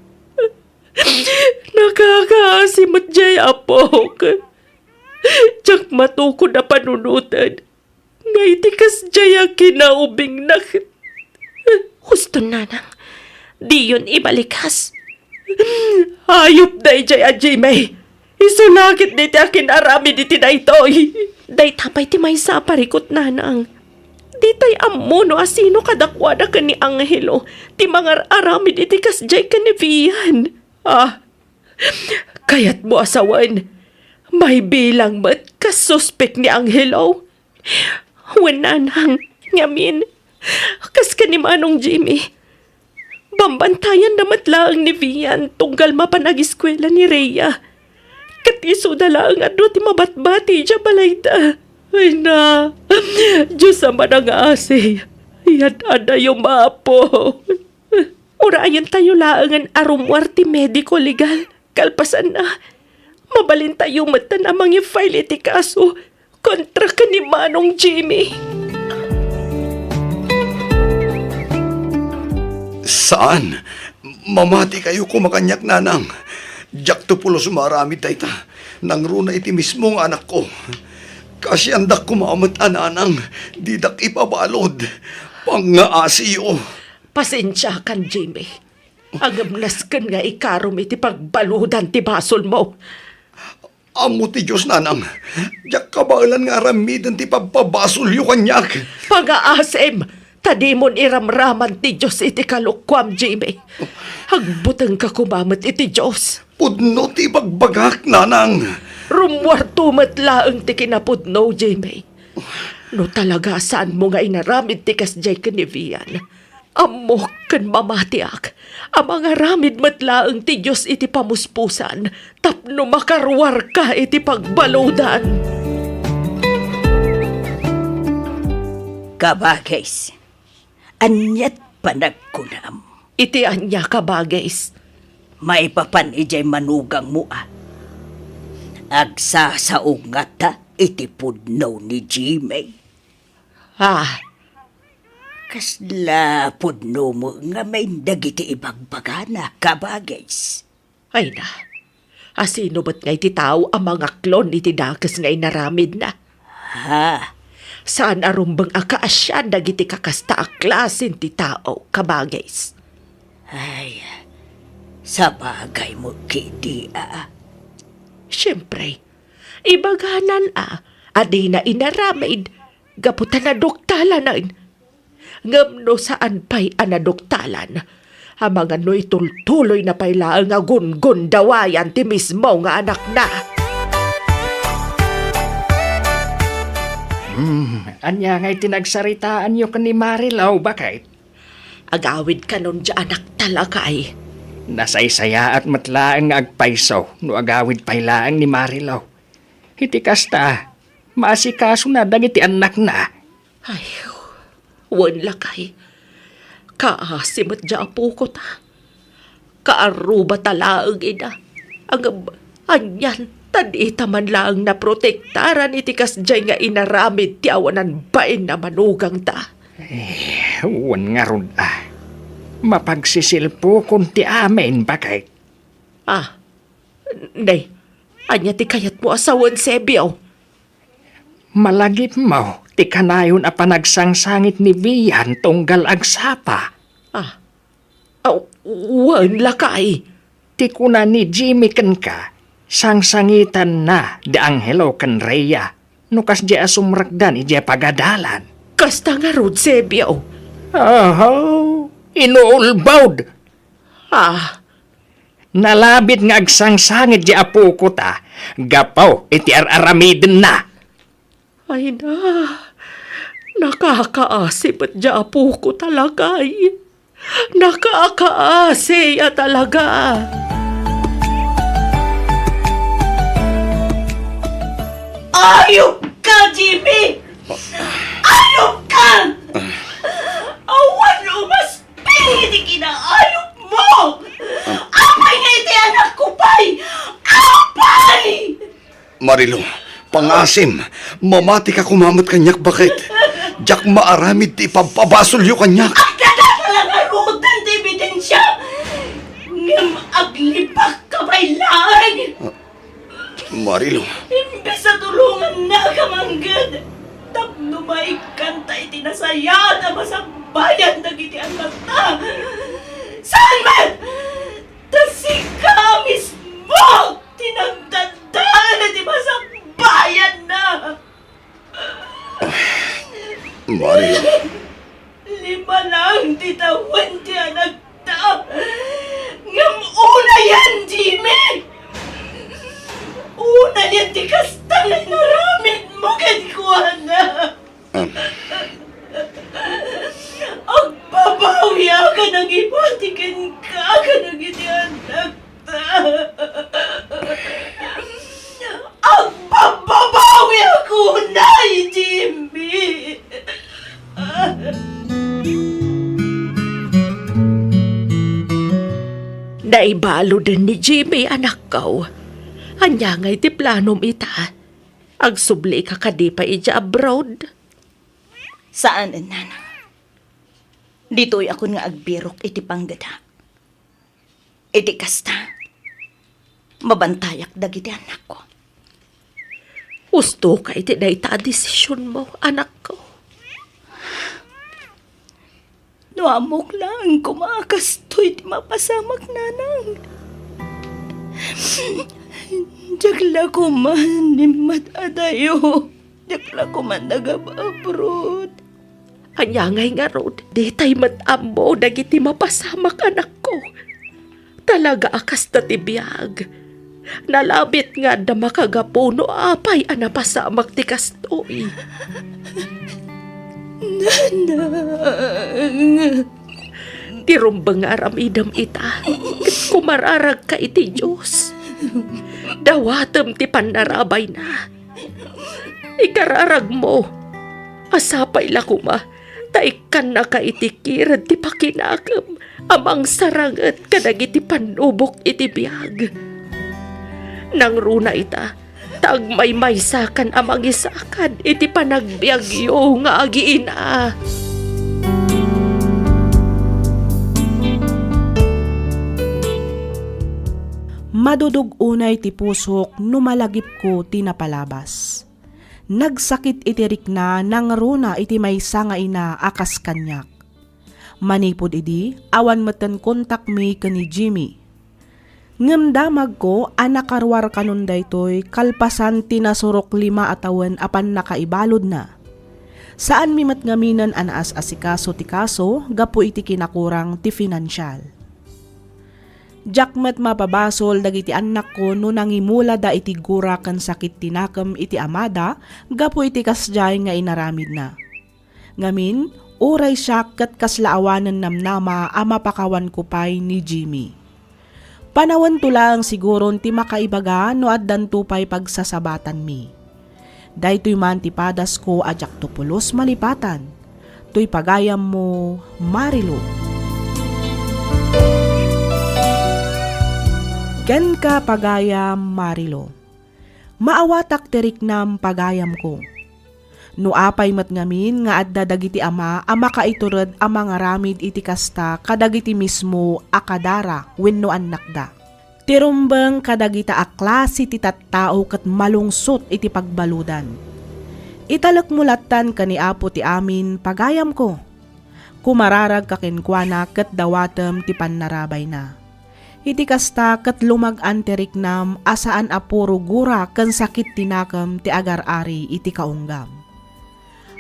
Nakakaasim at jay apok. Tsak matuko na panunutan. Ngay tikas jay ang kinaubing na. Husto nanang, di yun ibalikas. Hayop na jay a Jimmy. Isulakit di ti akin arami di ti na itoy. Day tapay ti may sa parikot nanang. Di tay amuno asino kadakwada ka ni Angelo. Ti mga aramid iti kasjay ka ni Vian. Kayat mo asawan. May bilang mat kasuspek ni Angelo. Wananang ngamin. Kas ka ni Manong Jimmy. Bambantayan namat lang ni Vian tunggal mapanag-eskwela ni Rhea. Katiso na lang ano ti mabatbati dya balayda. Ay na, Diyos naman ang asay. Yan ada yung mapo. Urayan tayo laangan arumwar ti mediko legal. Kalpasan na. Mabalin tayo mata namang i-file iti kaso kontra ka ni Manong Jimmy. Saan? Mamati kayo kumakanyak nanang. Diyak to pulos marami dayta. Nang runa iti mismong anak ko. Kasi andak kumamat ananang, didak ipabalod. Pangaasiyo. Pasensya kan, Jimmy. Agamnas kan nga ikarom iti pagbaludan ti basol mo. Amo ti Diyos nanang, diyak kabalan nga ramidan ti pagpabasol yu kanyak. Pag-aasem, Tadimon iramraman ti Diyos iti kalukwam, Jimmy. Hagbutang ka kumamit iti Diyos. Pudno ti bagbagak, nanang. Rumwarto matlaang ti kinapudno, Jimmy. No talaga saan mo nga inaramid ti kasjay kanivian. Amok kan mamatiak. Ang mga ramid matlaang ti Diyos iti pamuspusan. Tapno makarwar ka iti pagbaludan. Kabagays, anyat panagkunam. Iti anya ka bagais. May papan ijay manugang mo Agsasaungat ta iti pudno ni Jimmy. Kasla pudno mo nga may dagiti ibagbagana, kabagays. Ay na. Asino ba't nga iti tao ang mga klon iti dakas nga inaramid na? Saan arumbang akaasyan dagiti kakasta a klasin ti tao, kabagays? Ay, sa bagay mo kiti Siyempre, ibaganan adi na inaramid, gaputan na doktalan ngamno saan pa'y anadoktalan. Ang mga no'y tultuloy na pailaang nga gun-gun dawayan ti mismo nga anak na. Anya nga'y tinagsaritaan nyo ka ni Marilaw, bakit? Agawid ka nun dya anak talaga ay. Nasaysaya at matlaang nga agpaiso no agawid pailaang ni Marilaw. Iti kasta, maasikaso na dagiti anak na. Ay, wala kay. Kaasimot dya apo ko ta. Kaaruba talaang ina. Anyan, tadita man lang na protektaran iti kasjay nga inaramid ti awanan bain na manugang ta. Wan nga ron mapagsisilpo kung ti amin, bakit? Nay, anya ti kayat mo asawan Sebio. Malagip mo, ti kanayon a panagsangsangit ni Vian tunggal agsapa. Wan lakay. Ti kuna ni Jimmy ken ka, sangsangitan na di Angelo ken Rhea, nukas di asumrakdan ije pagadalan. Kasta nga rod Sebio. Inuulbawd. Nalabit nga agsangsangit di apo ko ta, gapaw iti aramiden na. Ay na, nakakaasip at di apo ko talaga ay. Nakakaasi talaga. Ayok ka, Jimmy! Ayok ka! Awan umas hindi kinaayok mo! Apay nga iti anak ko, pay! Apay! Marilo, pangasim, mamati ka kumamot kanyak, bakit? Diyak maaramid ti papabasolyo kanyak. Ang kadakalang arutan ti ebidensya! Ngam aglipak ka pa'y laang! Marilo, Imbes sa tulungan na kamanggad, tapno maikanta itinasaya na masakbayan na giti ang mata. Saan man? Tasika mismo! Tinagdandaan na di masakbayan na! Marilo. 5 lang titawan ti anak ta. Ngam una yan, Jimmy! Una yan ti kasta na naramid mo kadikuana. Agbabawi ka ng ibatikin ka ng iti anak ta. Agbabawi ako na, Jimmy! Naibalo din ni Jimmy anak ko. Anya nga'y ti planom ita. Agsubli ka kadi pa ija abroad. Saan, nana? Dito'y ako nga agbirok iti panggada. Iti kasta. Mabantayak dagiti anak ko. Gusto ka iti na ita desisyon mo, anak ko. Nuamok lang kumakastoy ti mapasamak nanang. Diyakla ko man ni matadayo. Diyakla ko man nagababrod. Anyangay nga ron, di tay matambo dagiti mapasamak anak ko. Talaga akas na tibiyag. Nalabit nga da makagapuno apay anapasamak ti kastoy. Tirumbang nga aramidam ita, kat kumararag ka iti Diyos. Dawatem ti panarabay na. Ikararag mo, asapay la kuma, taikan na ka itikirad ti pakinakam, amang sarangat kadagiti panubok iti biyag. Nang runa ita, tagmay sakan amang isakan iti panagbiagyo nga agiina. Madudog unay ti pusok numalagip ko tinapalabas. Nagsakit itirik na nangruna iti maysa nga ina akas kanyak. Manipod idi, awan matan kontak mi kani Jimmy. Ngamdamag ko anakarwar kanon daytoy kalpasan tinasurok 5 atawan apan nakaibalod na. Saan mi matngaminan anaas asikaso ti kaso gapu iti kinakurang ti financial. Jakmet mapabasol dagiti anak ko no nangimula da iti gura kan sakit tinakam iti amada gapu iti kasjay nga inaramid na. Ngamin, uray siya kat kaslaawanan namnama ama pakawan ko pay ni Jimmy. Panawan to lang siguro ti makaibaga no addan to pay pagsasabatan mi. Daytoy man ti padas ko ajak to pulos malipatan. To'y pagayam mo, Marilo. Ken ka pagayam, Marilo. Maawatak terik nam pagayam ko. No apay matngamin nga adda dagiti ama kaiturad amang aramid iti kasta kadagiti mismo akadara wenno anak da. Tirumbang kadagita aklase ti tattao ket malungsot iti pagbaludan. Italek mulatan kani apo ti amin pagayam ko. Kumararag kakenkwana ket dawatem ti pannarabay na. Iti kasta ket lumag-an terik nam asaan apuro gura ken sakit tinakam ti agar-ari iti kaunggam.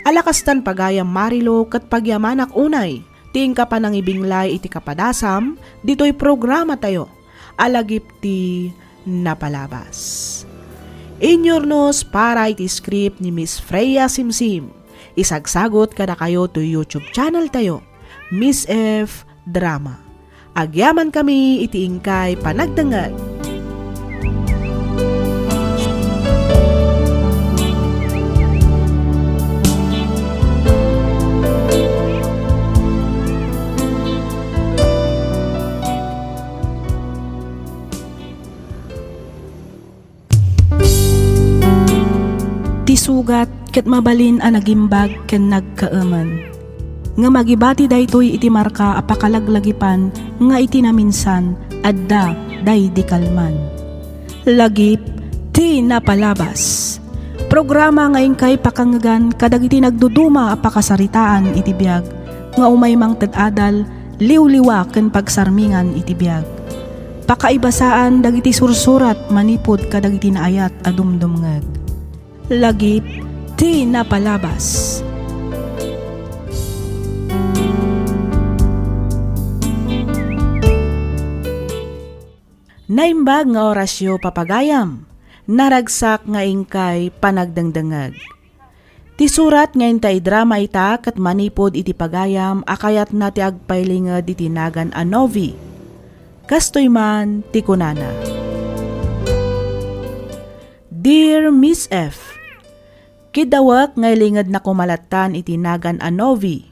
Alakastan pagayam Marilo ket pagyamanak unay, ting ka panangibinglay iti kapadasam, dito'y programa tayo, alagip ti napalabas. Inyornos para iti script ni Miss Freya Simsim, isagsagot kada kayo to YouTube channel tayo, Miss F. Drama. Agyaman kami iti ingkay panagdangag. Tisugat ket mabalin a nagimbag ken nagkaaman. Nga magibati daytoy iti marka apakalaglagipan nga iti naminsan adda day di kalman. Lagip ti napalabas. Programa nga ingkay pakanggan kadagiti nagduduma apakasaritaan iti biag nga umay mang tedadal liwliwa ken pagsarmingan iti biag. Pakaibasaan dagiti sursurat manipod kadagiti naayat adumdumngeg. Lagip ti napalabas. Naimbag nga orasyo papagayam, naragsak nga ingkay panagdangdangag. Ti surat nga intay drama ita kat manipod iti pagayam akayat na ti agpailingad iti nagan a novi. Kastoy man ti kunana. Dear Miss F, kidawak nga ilingad na kumalatan iti nagan a novi.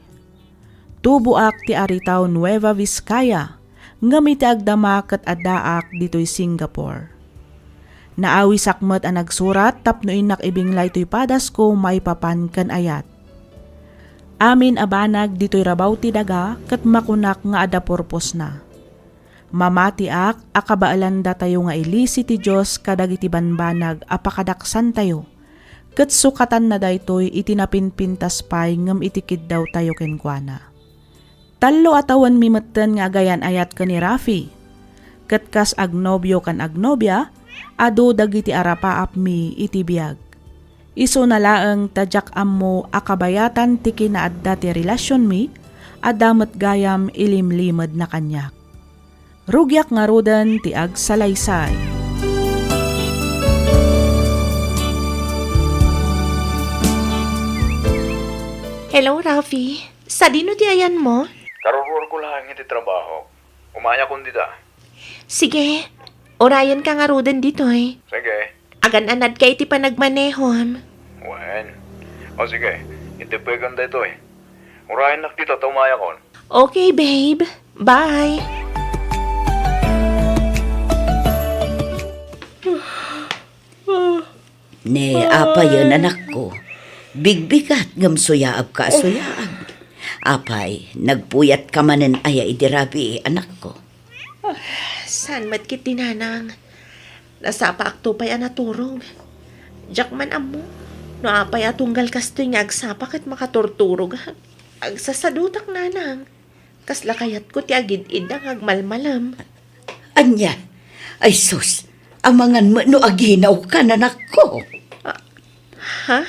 Tubuak ti aritaw Nueva Vizcaya, nga miti agdama ket addaak ditoy Singapore. Naawi sakmet ang nagsurat tapno inak ibinglay to'y padas ko maipapan kan ayat. Amin abanag dito'y rabaw ti daga ket makunak nga ada purpos na. Mamati ak akabaalan da tayo nga ilisi ti Diyos kadagiti banbanag apakadaksan tayo. Ket sukatan na daytoy itinapinpintas pay ngem itikid daw tayo kenkwana. Tallo atawan mimetten nga agayan ayat ka ni Rafi. Ket kas agnobyo kan agnobya, ado dagiti arapaap mi iti biag. Iso na laeng tadyak ammo akabayatan ti kinaadda ti relasyon mi, adamat gayam ilimlimad na kanyak. Rugyak nga rudan ti agsalaysay. Hello, Rafi. Sa dino di ayan mo? Karurur ko lang iti trabaho. Umaya kundi da. Sige, orayan ka nga rudan dito eh. Sige. Agan-anad ka iti panagmanehom. Wen. O sige, itipegan da ito eh. Urahin nak dito, umaya kon. Okay, babe. Bye. Ne, apa yun anak ko? Bigbigat ngam suyaab ka suyaab. Apay, nagpuyat ka manen aya idirabi anak ko. San mat kit tinanang? Nasapa akto pa'y anaturog. Jak man amo. No apay atunggal kastoy nga agsapa kat makaturturog. Agsasadutak nanang. Kasla kayat ko ti agid idang agmalmalam. Anya, ay sus, amangan mo no aginaw ka nanak ko. Ha?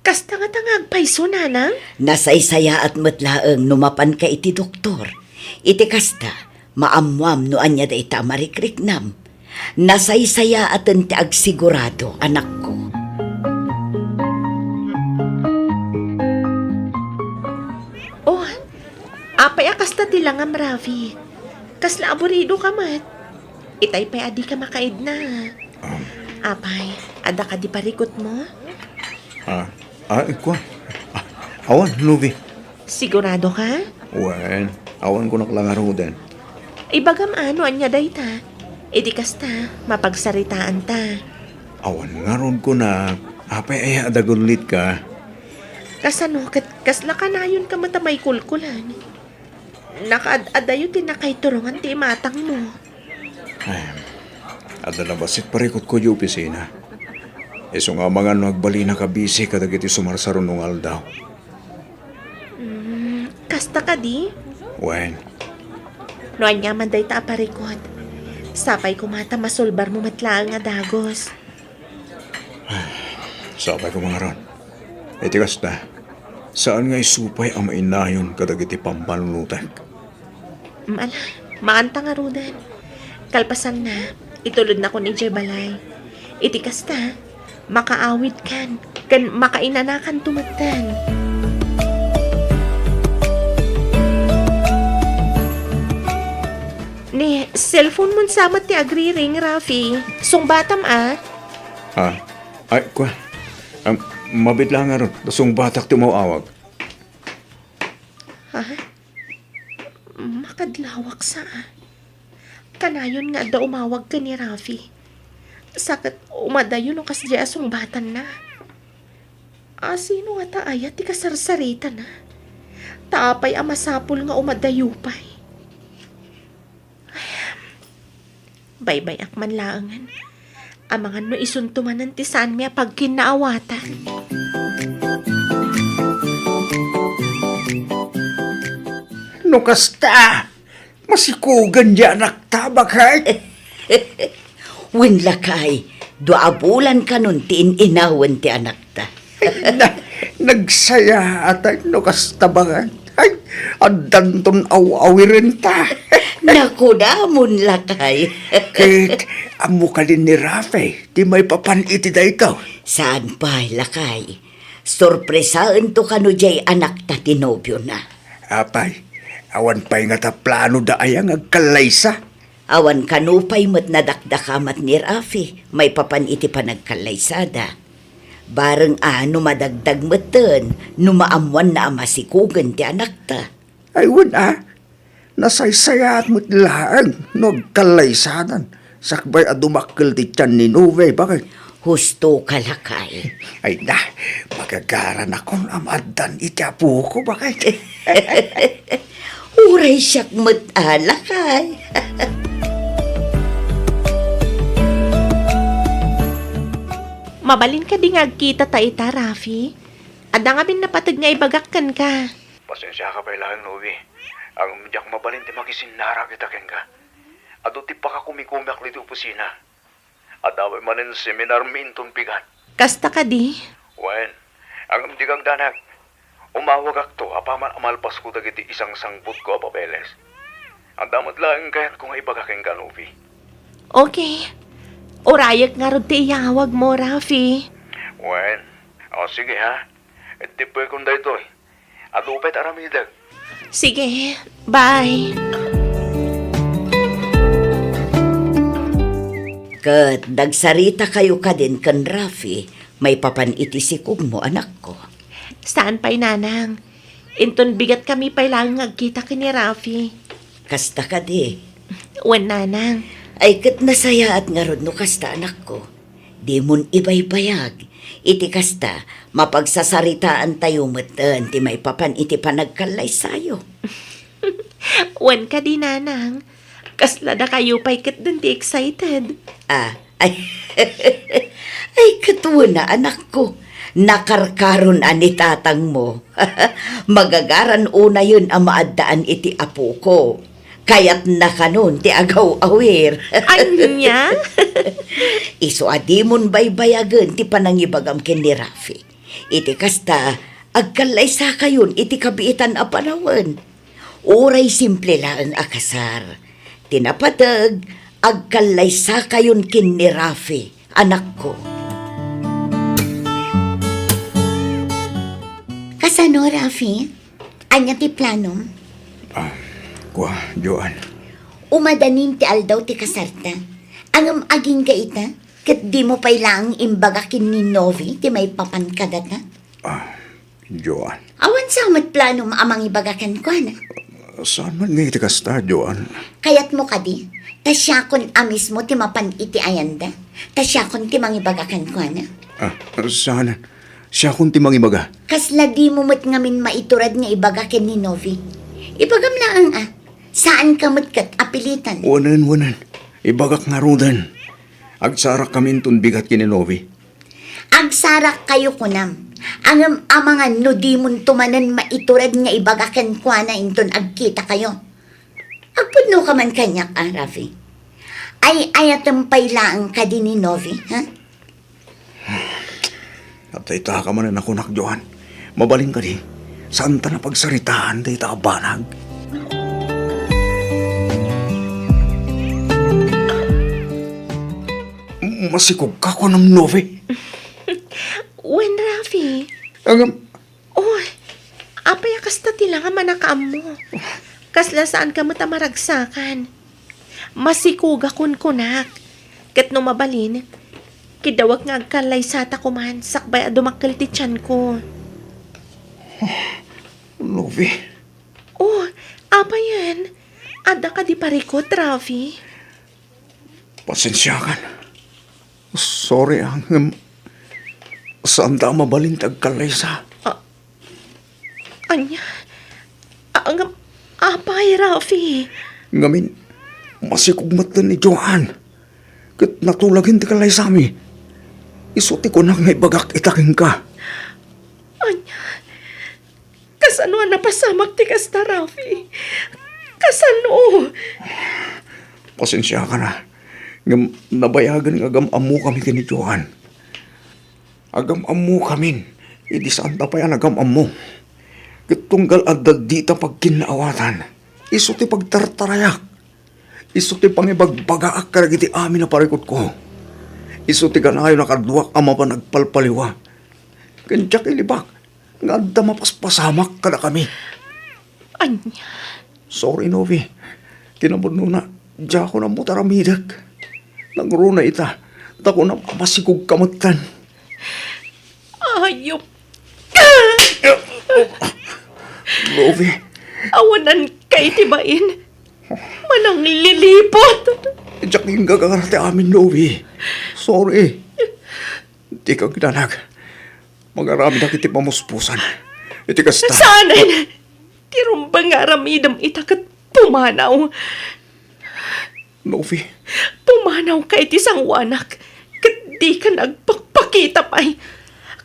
Kasta nga tangag paiso nanang? Nasaysaya at matlaeng numapan ka iti doktor. Iti kasta, maamwam no anya da ita marikriknam. Nasaysaya at ti agsigurado, anak ko. Oh, apay akasta tilangam, Rafi. Kasla aburido ka mat. Itay pa'y adi ka makaid na. Apay, ada ka di parikot mo? Ikuha. Awan, Nubi. Sigurado ka? Wen, awan ko naklangaro din. Ibagam ano anya day ta. Idi kasta, mapagsaritaan ta. Awan nga ron ko na, apay ay adagulit ka. Kasano, kasla ka na yun ka matamay kulkulan. Nakaad-adayo tinakay turungan ti matang mo. Adala basit parikot ko di opisina. Iso nga mga nagbali na kabisi kadagiti sumarsaron nung aldaw. Kasta ka di? Wen, No anya man day ta aparikot. Sapay kumata masulbar mo matlaang nga dagos. sabay ko mga ron. Itikas na, saan nga isupay ang mainayon kadagiti pampanunutan? Mala, maanta nga rudan. Kalpasan na, itulod na ko ni Jay Balay. Iti kasta, makaawit kan makainanakan tumatan. Ni, cellphone mo samat ti agri-ring, Rafi. Sungbatam Ay, kwa. Mabit lang nga ron. Dasong batak tumawawag. Makadlawak sa Kanayon nga da umawag ka ni Rafi. Sakit umadayon o kasdi asong batan na. Sino nga taaya ti kasarsarita na. Taapay amasapul nga umadayupay. Baybay akman laangan. Amangan no isuntumanan ti saan miya pagkinaawatan. No kasta! Masikugan dyan naktabak hay! Wen lakay, duabulan ka nun ti inawan ti anak ta. Nagsaya atay no kasta bangan. Ay, adanton aw-awirin ta. Naku damon lakay. Kit, amo ka din ni Rafe. Di may papaniti da ikaw. Saan pa lakay? Sorpresaan to kano jay anak ta tinobyo na. Apay, awan pa'y nga ta plano da ayang agkalaysa. Awan kanupay mo't nadakdakamat ni Rafi, may papaniti pa nagkalaysada. Bareng madagdag moten, numaamuan na amasikugan ti anak ta. Ay, nasaysayat mo't laang, nagkalaysadan. Sakbay adumakkel ti tiyan ni Nove, bakit? Husto kalakay. Ay na, magagaran akong amadan itiapo ko, bakit? Uray siyak mo't alakay. Mabalin ka di nga kita ta ita, Rafi. Ada nga bin napatag nga ibagakkan ka. Pasensya ka pa ilang, Novi. Ang umidyak mabalin ti makisinara kita ken ka. Ado ti pa ka kumikumak li ti opisina. Adaway manin seminar minton pigan. Kasta ka di? Wen, ang amdigang danak. Umawag akto, apaman amalpas ko dagiti isang sangbut ko papeles. Ang damot lang kayat ko nga ibagaking kanubi. Okay. Urayak nga ron ti iyawag mo, Rafi. Wen, o sige ha. Tipoy kong dayto eh. Adupet aramidag. Sige, bye. Kat dagsarita kayo ka din kan Rafi, may papanitisikup mo anak ko. Saan pa'y nanang? Inton bigat kami pa'y lang agkita kini Rafi. Kasta ka di. Wen nanang. Ay kat nasaya at nga rod no kasta anak ko. Di mon ibaybayag. Iti kasta, mapagsasaritaan tayo matan ti may papan iti panagkalay sayo. Wen ka di nanang. Kasla da kayo pa'y kat din ti excited. Ay, ay katuwa na anak ko. Nakarkaron ani tatang mo. Magagaran una yun ang maaddaan iti apo ko. Kaya't nakanon ti agaw awir. Anya? Iso adimon baybayagan ti panangibagam ken ni Rafi. Iti kasta, agkalay sa kayon iti kabiitan a panawan. Uray simple lang akasar. Tinapatag, agkalay sa kayon ken ni Rafi, anak ko. Kasano, Rafi? Anya ti planom? Kwa, Joan. Umadanin ti aldaw ti kasarta. Angam aging gaita, kat di mo pailang imbagakin ni Novi ti may papan kadata. Joan. Awan sa amat planom amang ibagakan ko na. Saan man nga iti kasta, Joan? Kayat mo kadi, tasyakon amis mo ti mapan iti ayanda, tasyakon ti mangibagakan ko na. Saan? Siya kung timang ibaga. Kasla di mo mat ngamin maiturad nga ibagakin ni Novi. Ibagam laang saan ka matkat apilitan? Wanan. Ibagak nga rudan. Agsarak kami itong bigat kininovi. Agsarak kayo kunam. Angam amangan no di mon tumanan maiturad nga ibagakan ko na inton agkita kayo. Agpudno ka man kanyak, Rafi. Ay ayatampay laang ka din ni Novi, ha? At ita ka man na nakunak, Joan. Mabaling ka di. Saan ta na pagsaritaan, ita ka banag? Masikog ka ko ng Novi. Wen, Rafi. Agam, Oh, apay kasta tila nga manakaam mo. Kasla saan ka matamaragsakan. Masikuga kun kunak. Kat no mabalin, kidawag nga agkalay sata ko man, sakbay a dumakkel ti tiyan ko. Novi. Oh, apa yan? Ada ka di parikot, Rafi? Pasensya ka. Sorry, ang saan ta mabalintag kalaysa? Anya? Ang apay, Rafi? Ngamin, masikugmatan ni Joan. Kat natulagin ti kalaysa mi. Isuti ko na nga ibagak itaking ka. Anya? Kasano na pasamak ti kasta, Rafi? Kasano? Pasensya ka na. Ngam, nabayagan ng agam-amu kami kini Joan. Agam-amu kami. Idi saan ta pa yan agam-amu. Kitunggal adad dita pag kinaawatan. Iso ti pagtartarayak. Iso ti pangibagbagaak karagiti amin na parikot ko. Iso ti ganayo nakaduwak ama pa nagpalpaliwa. Kantyak ilibak. Nga adda mapaspasamak kada kami. Anya? Sorry, Novi. Kinabudno na. Diya ko na mo taramidag. Nangruna ita. Tako na masikog kamatan. Ayop! Novi. Awanan kay tibain. Manang lilipot. Diyak yung gagarate amin, Novi. Sorry. Di ka ginanag. Mag-arami na kiti pamuspusan. Iti kasta. Sanay! Tirumbang aramidam itakat pumanaw. Novi. Pumanaw ka iti sang wanak. Kat di ka nagpakpakita pa'y.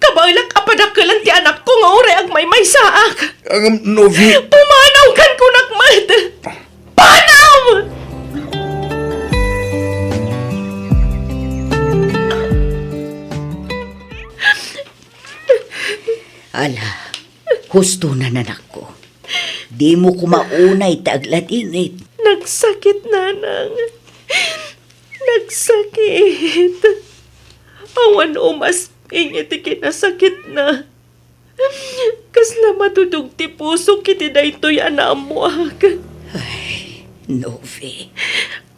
Kabalak apadakalan ti anak ko nga ure ag may saak. Novi. Pumanaw kan kunakmat. Panaw! Hala, husto na nanak ko. Di mo kumaunay taglatingit. Nagsakit, nanang. Nagsakit. Awan umas ingit kinasakit na. Kasla matudog ti puso kiti daytoy anaamuag. Novi,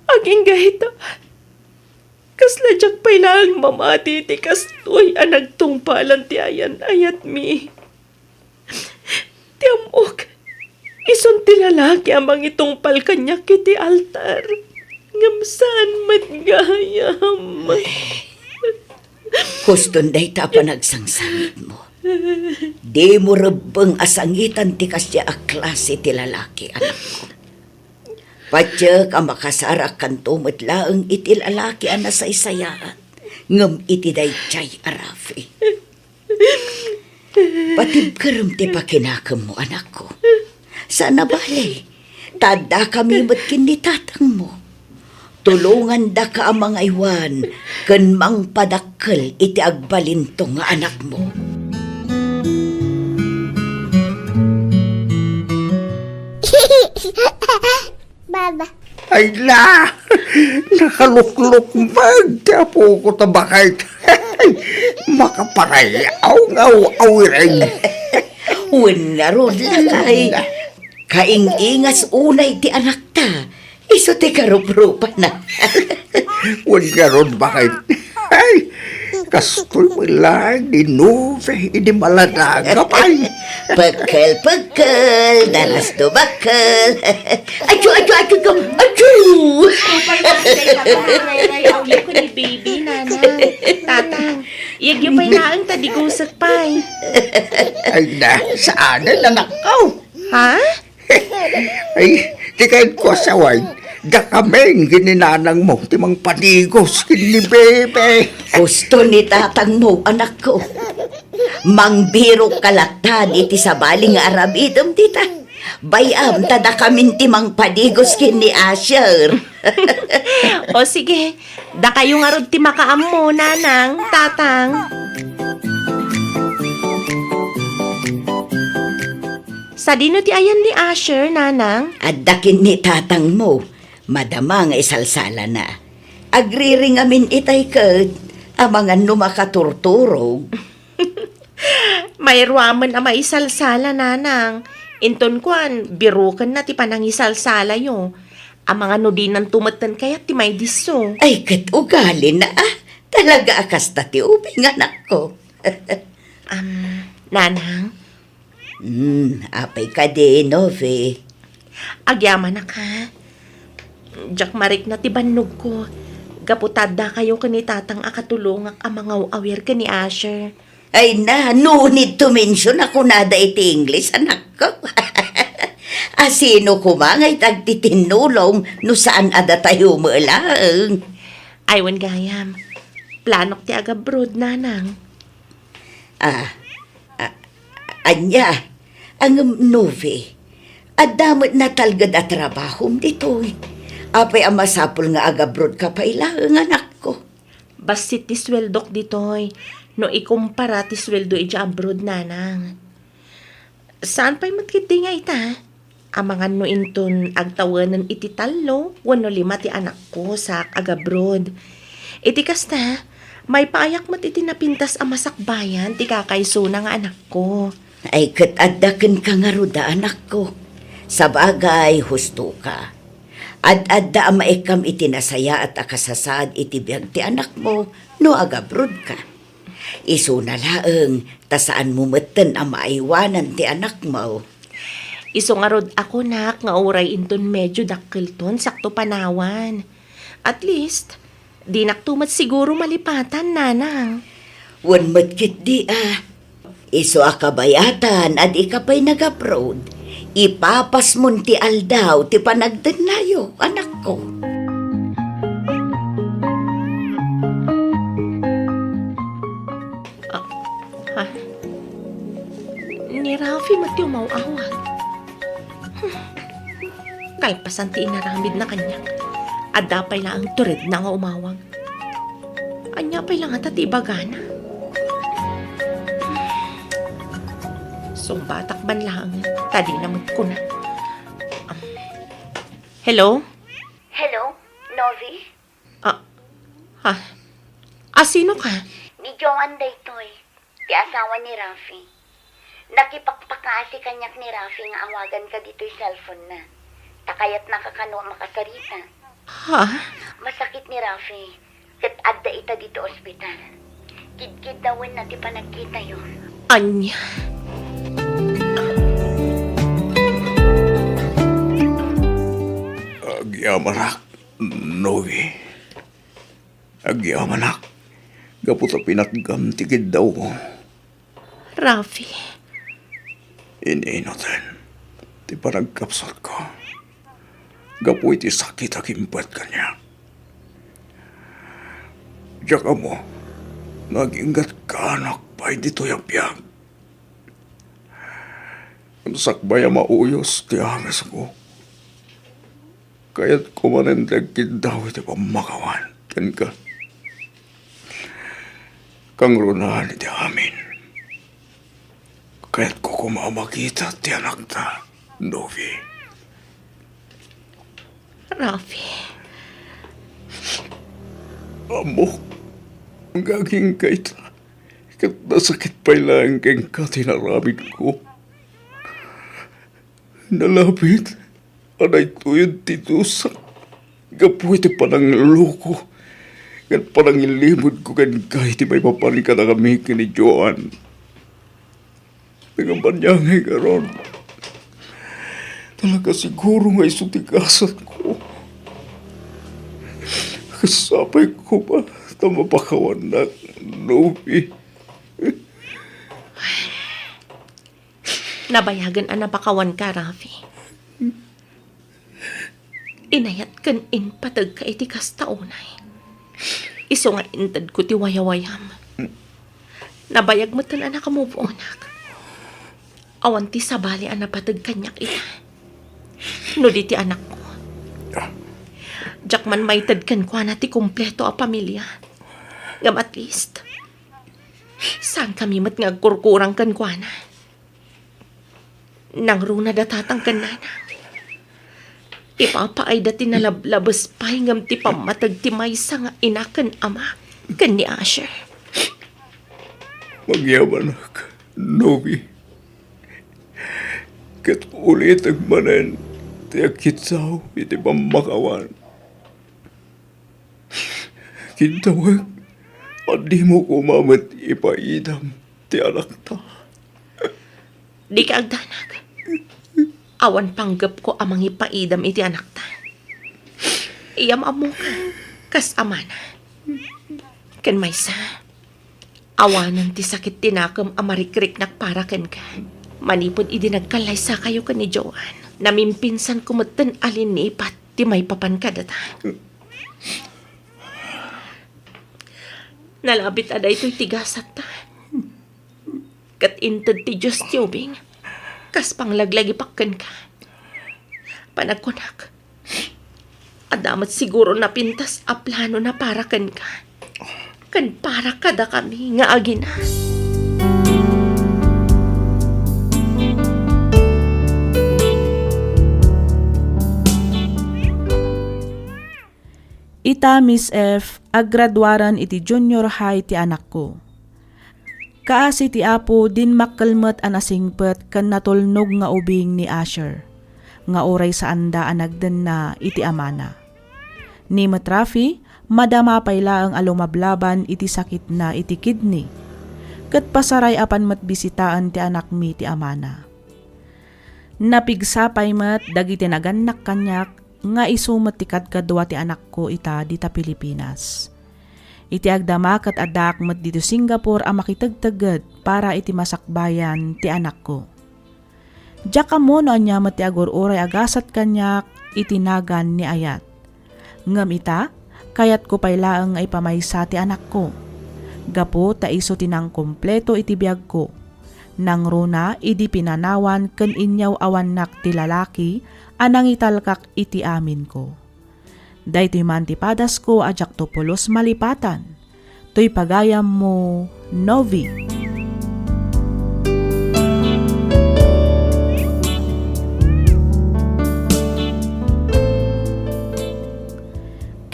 Aging gahita. Kasla jak pailang mamati ti kastoy anagtungpalan ti ayan ayat mi. Ti amok. Ison ti lalaki amang itungpal kanya kiti altar. Ngamsaan matgayam. huston day ta panagsangsangit mo. Di mo rebeng asangitan ti kasya a klase ti lalaki, anak ko. Patya ka makasarak kan tumitlaang iti lalaki ang nasaysayaan. Ngam iti day chay arafi. Patibkaram ti pakinakam mo, anak ko. Sana bali, tada kami matkin ni tatang mo. Tulungan da ka ang mga iwan, kan mang padakkel iti agbalinto nga anak mo. Baba. Ay la! Nakalukluk magtapo ko tabakay. Makaparayaw ngaw-awirin. Uwan nga ron lalay. Kaing-ingas unay ti anak ta. Iso ti karup-rupa na. Huwag nga ron bakit. Ay, kastoy mo lang ni Nove, hindi maladaga pa. Pagkel, daras do bakkel. Achu! Rayaw ko ni baby, nanang. Tatang, iyag yung painaang tadigusat pa'y. Ay na, saan na nanakaw? Ha? Ay, di kayo ko asaway. Da kaming gininanang mo, timang padigos, kini bebe. Gusto ni tatang mo, anak ko. Mangbiro kalatan iti sabaling arabidom tita. Bayam tada kamin timang padigos kin ni Asher. O sige, da kayo nga rod ti makaam mo, nanang, tatang. Sa dino ti ayan ni Asher, nanang? Addakin ni tatang mo, madama nga isalsala na. Agriring amin itay kat, amangan no makaturturog. May ruaman ang maisalsala, nanang. Inton kwan, birukan na ti panangisalsala yo. Ang mga nudinan tumatan kaya ti may diso. Ay kat ugali na talaga akas na ti ubing anak ko. Nanang, Apay ka din, Nove. agyaman na ka. Jack marik na ti bannog ko. Gaputada kayo kanitatang akatulungak ang mga awir ka ni Asher. Ay na, no need to mention ako nada iti English, anak ko. Asino kumangay tagtitinulong no saan ada tayo maalang. Aywan gayam. Planok ti agabroad, nanang. Anya, ang Nove, adamot na talgad at trabaho dito'y. Apay ang masapol nga agabrod ka pa ilang anak ko. Basit ti sweldok ditoy. No ikumpara ti sweldo ija abroad, nanang. Saan pa'y matkiti nga ita? Ang mga no inton agtawanan iti talo, 1 5 ti anak ko sa agabrod. Iti kasta, may paayak mat iti napintas ang masakbayan ti kakayso na nga anak ko. Ay kat addaken ka nga ruda, anak ko. Sa bagay, husto ka. Ad-adda ang maikam iti nasaya at akasasad iti biyag ti anak mo, no agabrod ka. Iso na laeng, tasaan mo meten ang maiwanan ti anak mo. Iso nga rod ako nak, nga uray inton medyo dakkelton sakto panawan. At least, di naktumat siguro malipatan, nanang. Wan matkit di Iso akabayatan at ikapay nag-abroad. Ipapas mon ti aldaw ti panagdenayo, anak ko. Ha? Ni Rafi mati umaw-awag. Kalpasan ti inaramid na kanya. Adapay lang ang turid na nga umawag. Anya pay lang at ibagana. Sumbatak man lang. Tadi namot ko na. Hello? Hello, Novi? Sino ka? Ni Joan Daytoy, ti asawa ni Rafi. Nakipagpakasi kanyak ni Rafi nga awagan ka dito'y cellphone na. Takayat nakakano makasarita. Ha? Masakit ni Rafi. Kat adda ita dito ospital. Kid-kid dawin na ti panagkita yun. Anya? Agyamanak, Novi. Agyamanak. Gaputa pinaggamtikid daw ko. Rafi. Iniinotin. Ti panagkapsat ko. Gapu iti sakit akimpat kanya. Diyak mo, naginggat ka anak pa dito yung piyag. Ang sakbaya mauyos ti angas ko. Kaya't kumanendag daw iti pamakawan. Kan ka. Kang runahan iti amin. Kaya't ko kumamakita ti anak ta, Novi. Rafi. Amo, ang gaging kaita. Kat nasakit pa lang keng katinaramid ko. Nalapit, anay tuyod titusak. Gapuiti pa ng loko. Kat parang ilimod ko kan kahit may papaling ka na kami ni Joan. Nagambanyangay ka ron. Talaga siguro nga isutigasan ko. Kasapay ko ba na mapakawan na Novi? Nabayagan ang napakawan ka, Rafi. Inayat kan in patag ka iti kastaunay. Iso nga intad ko ti wayawayam. Nabayag mo tan anak mo po, anak. Awan ti sabali ang napatag kanyak ita. No di ti anak ko. Diyak man may tadkan ko na ti kumpleto a pamilya. Ngam at least, saan kami mat nga kurkurang kan ko na? Nang runa datatang kan na. Ipapaay dati nalablabas pa ngam ti pamatag ti maysa nga inakan ama kan ni Asher. Magyaman ka, Novi. Kat ulit ang manan, tiyak kitsaw, iti pamakawan. Kintawag, at di mo kumamat ipaidam, ti anak ta. Di ka agdanag. Awan panggap ko amang ipaidam iti anak ta. Iyam amo ka, kas amana. Kan maysa, awanan ti sakit tinakam amarikrik nakparakan ka. Manipod idi nagkalay sa kayo ka ni Joan. Namimpinsan kumatan alin ni ipat ti may papan ka data. Nalabit aday to'y tigasat ta. Kat intad ti Diyos tiyubing. Kas panglaglagi pakkan ka. Panagkunak. Adamat siguro na pintas a plano na para kan ka. Kan para kada kami nga agina. Ita Miss F, aggraduaran iti junior high ti anak ko. Kaasi ti apo din makalmet an asingpet kan natulnog nga ubing ni Asher. Nga oray sa anda anagden na iti amana. Ni Matrafi, madama payla ang alumablaban iti sakit na iti kidney. Kat pasaray apan matbisitaan ti anak mi ti amana. Napigsapay mat dagiti naganak kanyak nga isumet ti kadkadwa ti anak ko ita dita Pilipinas. Iti agdamak at adak met dito Singapore ang makitagtagad para iti masakbayan ti anak ko. Diyak mo no anya met ti agur-uray agasat kanyak itinagan ni ayat. Ngam ita, kayat ko paylaang ay pamaysa ti anak ko. Gapo ta iso tinang kompleto iti biyag ko. Nang runa idi pinanawan ken inyaw awanak ti lalaki anang italkak iti amin ko. Daytoy man ti padas ko ajak to pulos malipatan. Toy pagayam mo, Novi.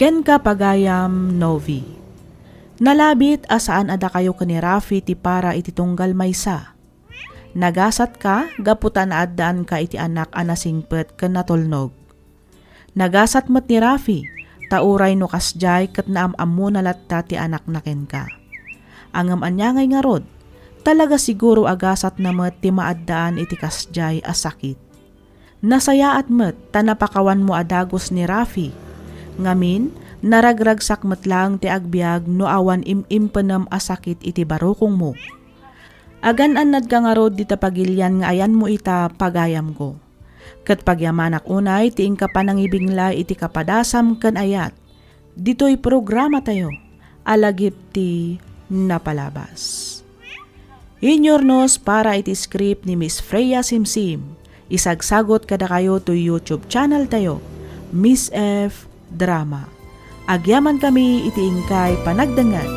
Ken ka pagayam Novi. Nalabit asaan ada kayo kani Rafi ti para iti tunggal maysa. Nagasat ka, gaputan na addaan ka iti anak anasingpet ken natulnog. Nagasat met ni Rafi, tauray no kasjay ket naamamo nalatta ti anak naken ka. Angam anyangay nga rod, talaga siguro agasat na met ti maaddaan iti kasjay a sakit. Nasayaat met tanapakawan mo adagos ni Rafi. Ngamin, naragragsak met lang ti agbiag no awan imimpenem a sakit iti barukong mo. Agan-anad ka nga rod dita pagilyan nga ayan mo ita pagayam ko. Ket pagyamanak unay ti ingka panangibingla iti kapadasam ken ayat. Dito'y programa tayo, alagip ti napalabas. Inyornos para iti script ni Miss Freya Simsim. Isagsagot kada kayo to YouTube channel tayo, Miss F. Drama. Agyaman kami iti ingkay panagdangan.